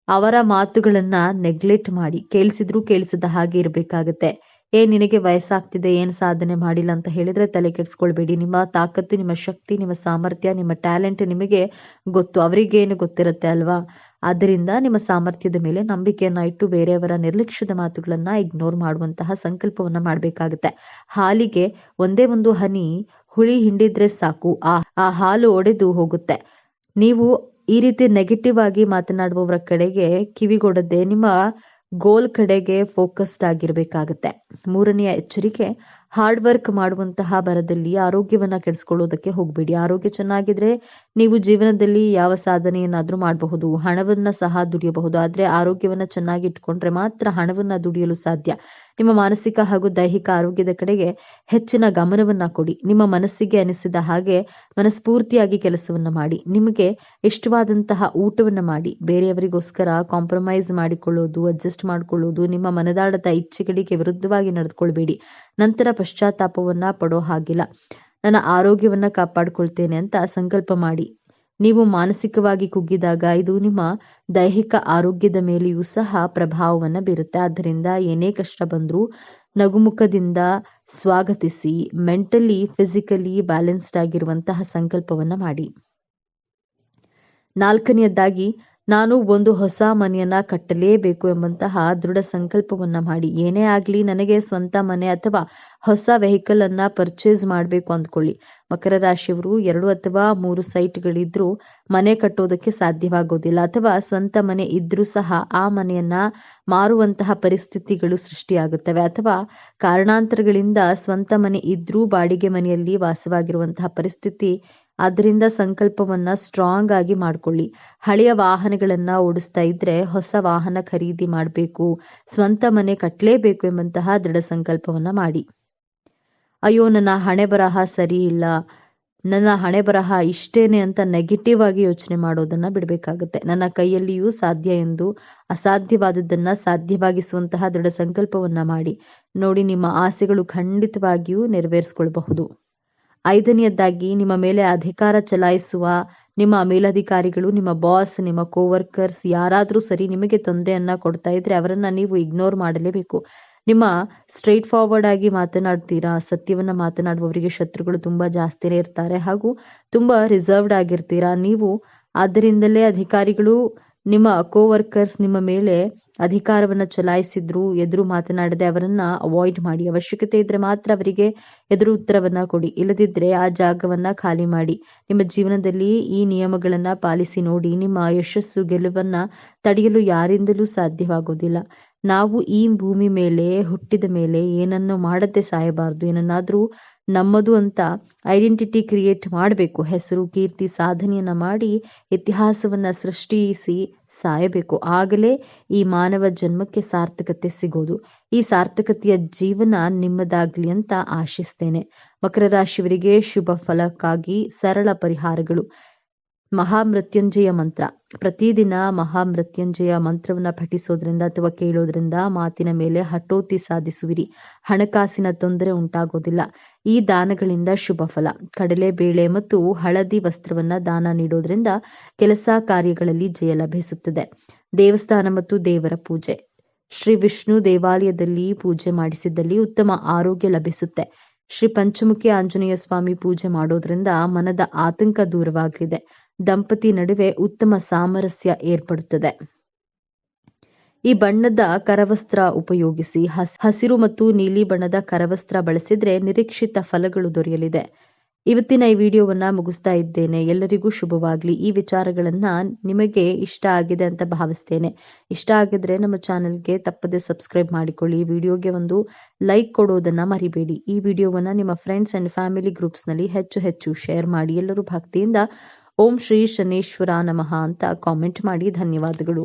ಅವರ ಮಾತುಗಳನ್ನ ನೆಗ್ಲೆಕ್ಟ್ ಮಾಡಿ. ಕೇಳಿಸಿದ್ರು ಕೇಳಿಸದ ಹಾಗೆ ಇರಬೇಕಾಗತ್ತೆ. ನಿನಗೆ ವಯಸ್ಸಾಗ್ತಿದೆ, ಏನು ಸಾಧನೆ ಮಾಡಿಲ್ಲ ಅಂತ ಹೇಳಿದ್ರೆ ತಲೆ ಕೆಡಿಸ್ಕೊಳ್ಬೇಡಿ. ನಿಮ್ಮ ತಾಕತ್ತು, ನಿಮ್ಮ ಶಕ್ತಿ, ನಿಮ್ಮ ಸಾಮರ್ಥ್ಯ, ನಿಮ್ಮ ಟ್ಯಾಲೆಂಟ್ ನಿಮಗೆ ಗೊತ್ತು, ಅವರಿಗೇನು ಗೊತ್ತಿರುತ್ತೆ ಅಲ್ವಾ? ಆದ್ದರಿಂದ ನಿಮ್ಮ ಸಾಮರ್ಥ್ಯದ ಮೇಲೆ ನಂಬಿಕೆಯನ್ನ ಇಟ್ಟು ಬೇರೆಯವರ ನಿರ್ಲಕ್ಷ್ಯದ ಮಾತುಗಳನ್ನ ಇಗ್ನೋರ್ ಮಾಡುವಂತಹ ಸಂಕಲ್ಪವನ್ನ ಮಾಡಬೇಕಾಗುತ್ತೆ. ಹಾಲಿಗೆ ಒಂದೇ ಒಂದು ಹನಿ ಹುಳಿ ಹಿಂಡಿದ್ರೆ ಸಾಕು, ಆ ಹಾಲು ಒಡೆದು ಹೋಗುತ್ತೆ. ನೀವು ಈ ರೀತಿ ನೆಗೆಟಿವ್ ಆಗಿ ಮಾತನಾಡುವವರ ಕಡೆಗೆ ಕಿವಿಗೊಡದೆ ನಿಮ್ಮ ಗೋಲ್ ಕಡೆಗೆ ಫೋಕಸ್ಡ್ ಆಗಿರ್ಬೇಕಾಗತ್ತೆ. ಮೂರನೆಯ ಎಚ್ಚರಿಕೆ, ಹಾರ್ಡ್ ವರ್ಕ್ ಮಾಡುವಂತಹ ಭರದಲ್ಲಿ ಆರೋಗ್ಯವನ್ನ ಕೆಡಿಸ್ಕೊಳ್ಳೋದಕ್ಕೆ ಹೋಗ್ಬೇಡಿ. ಆರೋಗ್ಯ ಚೆನ್ನಾಗಿದ್ರೆ ನೀವು ಜೀವನದಲ್ಲಿ ಯಾವ ಸಾಧನೆಯನ್ನಾದ್ರೂ ಮಾಡಬಹುದು, ಹಣವನ್ನ ಸಹ ದುಡಿಯಬಹುದು. ಆದ್ರೆ ಆರೋಗ್ಯವನ್ನ ಚೆನ್ನಾಗಿ ಇಟ್ಕೊಂಡ್ರೆ ಮಾತ್ರ ಹಣವನ್ನ ದುಡಿಯಲು ಸಾಧ್ಯ. ನಿಮ್ಮ ಮಾನಸಿಕ ಹಾಗೂ ದೈಹಿಕ ಆರೋಗ್ಯದ ಕಡೆಗೆ ಹೆಚ್ಚಿನ ಗಮನವನ್ನ ಕೊಡಿ. ನಿಮ್ಮ ಮನಸ್ಸಿಗೆ ಅನಿಸಿದ ಹಾಗೆ ಮನಸ್ಫೂರ್ತಿಯಾಗಿ ಕೆಲಸವನ್ನ ಮಾಡಿ. ನಿಮಗೆ ಇಷ್ಟವಾದಂತಹ ಊಟವನ್ನ ಮಾಡಿ. ಬೇರೆಯವರಿಗೋಸ್ಕರ ಕಾಂಪ್ರಮೈಸ್ ಮಾಡಿಕೊಳ್ಳೋದು, ಅಡ್ಜಸ್ಟ್ ಮಾಡಿಕೊಳ್ಳೋದು, ನಿಮ್ಮ ಮನದಾಳದ ಇಚ್ಛೆಗಳಿಗೆ ವಿರುದ್ಧವಾಗಿ ನಡೆದುಕೊಳ್ಬೇಡಿ. ನಂತರ ಪಶ್ಚಾತ್ತಾಪವನ್ನ ಪಡೋ ಹಾಗಿಲ್ಲ. ನನ್ನ ಆರೋಗ್ಯವನ್ನ ಕಾಪಾಡಿಕೊಳ್ತೇನೆ ಅಂತ ಸಂಕಲ್ಪ ಮಾಡಿ. ನೀವು ಮಾನಸಿಕವಾಗಿ ಕುಗ್ಗಿದಾಗ ಇದು ನಿಮ್ಮ ದೈಹಿಕ ಆರೋಗ್ಯದ ಮೇಲೆಯೂ ಸಹ ಪ್ರಭಾವವನ್ನ ಬೀರುತ್ತೆ. ಆದ್ದರಿಂದ ಏನೇ ಕಷ್ಟ ಬಂದ್ರೂ ನಗುಮುಖದಿಂದ ಸ್ವಾಗತಿಸಿ ಮೆಂಟಲಿ, ಫಿಸಿಕಲಿ ಬ್ಯಾಲೆನ್ಸ್ಡ್ ಆಗಿರುವಂತಹ ಸಂಕಲ್ಪವನ್ನ ಮಾಡಿ. ನಾಲ್ಕನೆಯದಾಗಿ, ನಾನು ಒಂದು ಹೊಸ ಮನೆಯನ್ನ ಕಟ್ಟಲೇಬೇಕು ಎಂಬಂತಹ ದೃಢ ಸಂಕಲ್ಪವನ್ನ ಮಾಡಿ. ಏನೇ ಆಗ್ಲಿ ನನಗೆ ಸ್ವಂತ ಮನೆ ಅಥವಾ ಹೊಸ ವೆಹಿಕಲ್ ಅನ್ನ ಪರ್ಚೇಸ್ ಮಾಡಬೇಕು ಅಂದ್ಕೊಳ್ಳಿ. ಮಕರ ರಾಶಿಯವರು 2 ಅಥವಾ 3 ಸೈಟ್ಗಳಿದ್ರೂ ಮನೆ ಕಟ್ಟೋದಕ್ಕೆ ಸಾಧ್ಯವಾಗೋದಿಲ್ಲ. ಅಥವಾ ಸ್ವಂತ ಮನೆ ಇದ್ರೂ ಸಹ ಆ ಮನೆಯನ್ನ ಮಾರುವಂತಹ ಪರಿಸ್ಥಿತಿಗಳು ಸೃಷ್ಟಿಯಾಗುತ್ತವೆ. ಅಥವಾ ಕಾರಣಾಂತರಗಳಿಂದ ಸ್ವಂತ ಮನೆ ಇದ್ರೂ ಬಾಡಿಗೆ ಮನೆಯಲ್ಲಿ ವಾಸವಾಗಿರುವಂತಹ ಪರಿಸ್ಥಿತಿ. ಆದ್ದರಿಂದ ಸಂಕಲ್ಪವನ್ನ ಸ್ಟ್ರಾಂಗ್ ಆಗಿ ಮಾಡ್ಕೊಳ್ಳಿ. ಹಳೆಯ ವಾಹನಗಳನ್ನ ಓಡಿಸ್ತಾ ಇದ್ರೆ ಹೊಸ ವಾಹನ ಖರೀದಿ ಮಾಡಬೇಕು, ಸ್ವಂತ ಮನೆ ಕಟ್ಟಲೇಬೇಕು ಎಂಬಂತಹ ದೃಢ ಸಂಕಲ್ಪವನ್ನ ಮಾಡಿ. ಅಯ್ಯೋ, ನನ್ನ ಹಣೆ ಬರಹ ಸರಿ ಇಲ್ಲ, ನನ್ನ ಹಣೆ ಬರಹ ಇಷ್ಟೇನೆ ಅಂತ ನೆಗೆಟಿವ್ ಆಗಿ ಯೋಚನೆ ಮಾಡೋದನ್ನ ಬಿಡಬೇಕಾಗುತ್ತೆ. ನನ್ನ ಕೈಯಲ್ಲಿಯೂ ಸಾಧ್ಯ ಎಂದು ಅಸಾಧ್ಯವಾದದ್ದನ್ನ ಸಾಧ್ಯವಾಗಿಸುವಂತಹ ದೃಢ ಸಂಕಲ್ಪವನ್ನ ಮಾಡಿ ನೋಡಿ. ನಿಮ್ಮ ಆಸೆಗಳು ಖಂಡಿತವಾಗಿಯೂ ನೆರವೇರಿಸಿಕೊಳ್ಳಬಹುದು. ಐದನೆಯದಾಗಿ, ನಿಮ್ಮ ಮೇಲೆ ಅಧಿಕಾರ ಚಲಾಯಿಸುವ ನಿಮ್ಮ ಮೇಲಧಿಕಾರಿಗಳು, ನಿಮ್ಮ ಬಾಸ್, ನಿಮ್ಮ ಕೋವರ್ಕರ್ಸ್ ಯಾರಾದ್ರೂ ಸರಿ ನಿಮಗೆ ತೊಂದರೆಯನ್ನ ಕೊಡ್ತಾ ಇದ್ರೆ ಅವರನ್ನ ನೀವು ಇಗ್ನೋರ್ ಮಾಡಲೇಬೇಕು. ನಿಮ್ಮ ಸ್ಟ್ರೈಟ್ ಫಾರ್ವರ್ಡ್ ಆಗಿ ಮಾತನಾಡ್ತೀರಾ, ಸತ್ಯವನ್ನ ಮಾತನಾಡುವವರಿಗೆ ಶತ್ರುಗಳು ತುಂಬಾ ಜಾಸ್ತಿನೇ ಇರ್ತಾರೆ ಹಾಗೂ ತುಂಬಾ ರಿಸರ್ವ್ಡ್ ಆಗಿರ್ತೀರಾ ನೀವು. ಆದ್ದರಿಂದಲೇ ಅಧಿಕಾರಿಗಳು, ನಿಮ್ಮ ಕೋವರ್ಕರ್ಸ್ ನಿಮ್ಮ ಮೇಲೆ ಅಧಿಕಾರವನ್ನ ಚಲಾಯಿಸಿದ್ರು ಎದುರು ಮಾತನಾಡದೆ ಅವರನ್ನ ಅವಾಯ್ಡ್ ಮಾಡಿ. ಅವಶ್ಯಕತೆ ಇದ್ರೆ ಮಾತ್ರ ಅವರಿಗೆ ಎದುರು ಉತ್ತರವನ್ನ ಕೊಡಿ, ಇಲ್ಲದಿದ್ರೆ ಆ ಜಾಗವನ್ನ ಖಾಲಿ ಮಾಡಿ. ನಿಮ್ಮ ಜೀವನದಲ್ಲಿ ಈ ನಿಯಮಗಳನ್ನ ಪಾಲಿಸಿ ನೋಡಿ. ನಿಮ್ಮ ಯಶಸ್ಸು, ಗೆಲುವನ್ನ ತಡೆಯಲು ಯಾರಿಂದಲೂ ಸಾಧ್ಯವಾಗೋದಿಲ್ಲ. ನಾವು ಈ ಭೂಮಿ ಮೇಲೆ ಹುಟ್ಟಿದ ಮೇಲೆ ಏನನ್ನು ಮಾಡದೆ ಸಾಯಬಾರದು. ಏನನ್ನಾದ್ರೂ ನಮ್ಮದು ಅಂತ ಐಡೆಂಟಿಟಿ ಕ್ರಿಯೇಟ್ ಮಾಡಬೇಕು. ಹೆಸರು, ಕೀರ್ತಿ, ಸಾಧನೆಯನ್ನ ಮಾಡಿ ಇತಿಹಾಸವನ್ನ ಸೃಷ್ಟಿಸಿ ಸಾಯಬೇಕು. ಆಗಲೇ ಈ ಮಾನವ ಜನ್ಮಕ್ಕೆ ಸಾರ್ಥಕತೆ ಸಿಗೋದು. ಈ ಸಾರ್ಥಕತೆಯ ಜೀವನ ನಿಮ್ಮದಾಗ್ಲಿ ಅಂತ ಆಶಿಸ್ತೇನೆ. ಮಕರ ರಾಶಿಯವರಿಗೆ ಶುಭ ಫಲಕ್ಕಾಗಿ ಸರಳ ಪರಿಹಾರಗಳು. ಮಹಾಮೃತ್ಯುಂಜಯ ಮಂತ್ರ. ಪ್ರತಿದಿನ ಮಹಾಮೃತ್ಯುಂಜಯ ಮಂತ್ರವನ್ನು ಪಠಿಸೋದ್ರಿಂದ ಅಥವಾ ಕೇಳೋದ್ರಿಂದ ಮಾತಿನ ಮೇಲೆ ಹಠೋತಿ ಸಾಧಿಸುವಿರಿ. ಹಣಕಾಸಿನ ತೊಂದರೆ ಉಂಟಾಗೋದಿಲ್ಲ. ಈ ದಾನಗಳಿಂದ ಶುಭ ಫಲ. ಕಡಲೆಬೇಳೆ ಮತ್ತು ಹಳದಿ ವಸ್ತ್ರವನ್ನ ದಾನ ನೀಡೋದ್ರಿಂದ ಕೆಲಸ ಕಾರ್ಯಗಳಲ್ಲಿ ಜಯ ಲಭಿಸುತ್ತದೆ. ದೇವಸ್ಥಾನ ಮತ್ತು ದೇವರ ಪೂಜೆ. ಶ್ರೀ ವಿಷ್ಣು ದೇವಾಲಯದಲ್ಲಿ ಪೂಜೆ ಮಾಡಿಸಿದ್ದಲ್ಲಿ ಉತ್ತಮ ಆರೋಗ್ಯ ಲಭಿಸುತ್ತೆ. ಶ್ರೀ ಪಂಚಮುಖಿ ಆಂಜನೇಯ ಸ್ವಾಮಿ ಪೂಜೆ ಮಾಡೋದ್ರಿಂದ ಮನದ ಆತಂಕ ದೂರವಾಗಲಿದೆ. ದಂಪತಿ ನಡುವೆ ಉತ್ತಮ ಸಾಮರಸ್ಯ ಏರ್ಪಡುತ್ತದೆ. ಈ ಬಣ್ಣದ ಕರವಸ್ತ್ರ ಉಪಯೋಗಿಸಿ. ಹಸಿರು ಮತ್ತು ನೀಲಿ ಬಣ್ಣದ ಕರವಸ್ತ್ರ ಬಳಸಿದ್ರೆ ನಿರೀಕ್ಷಿತ ಫಲಗಳು ದೊರೆಯಲಿದೆ. ಇವತ್ತಿನ ಈ ವಿಡಿಯೋವನ್ನ ಮುಗಿಸ್ತಾ ಇದ್ದೇನೆ. ಎಲ್ಲರಿಗೂ ಶುಭವಾಗ್ಲಿ. ಈ ವಿಚಾರಗಳನ್ನ ನಿಮಗೆ ಇಷ್ಟ ಆಗಿದೆ ಅಂತ ಭಾವಿಸ್ತೇನೆ. ಇಷ್ಟ ಆಗಿದ್ರೆ ನಮ್ಮ ಚಾನೆಲ್ಗೆ ತಪ್ಪದೆ ಸಬ್ಸ್ಕ್ರೈಬ್ ಮಾಡಿಕೊಳ್ಳಿ. ಈ ವಿಡಿಯೋಗೆ ಒಂದು ಲೈಕ್ ಕೊಡೋದನ್ನ ಮರಿಬೇಡಿ. ಈ ವಿಡಿಯೋವನ್ನ ನಿಮ್ಮ ಫ್ರೆಂಡ್ಸ್ ಅಂಡ್ ಫ್ಯಾಮಿಲಿ ಗ್ರೂಪ್ಸ್ ನಲ್ಲಿ ಹೆಚ್ಚು ಶೇರ್ ಮಾಡಿ. ಎಲ್ಲರೂ ಭಕ್ತಿಯಿಂದ ಓಂ ಶ್ರೀ ಶನೇಶ್ವರ ನಮಃ ಅಂತ ಕಾಮೆಂಟ್ ಮಾಡಿ. ಧನ್ಯವಾದಗಳು.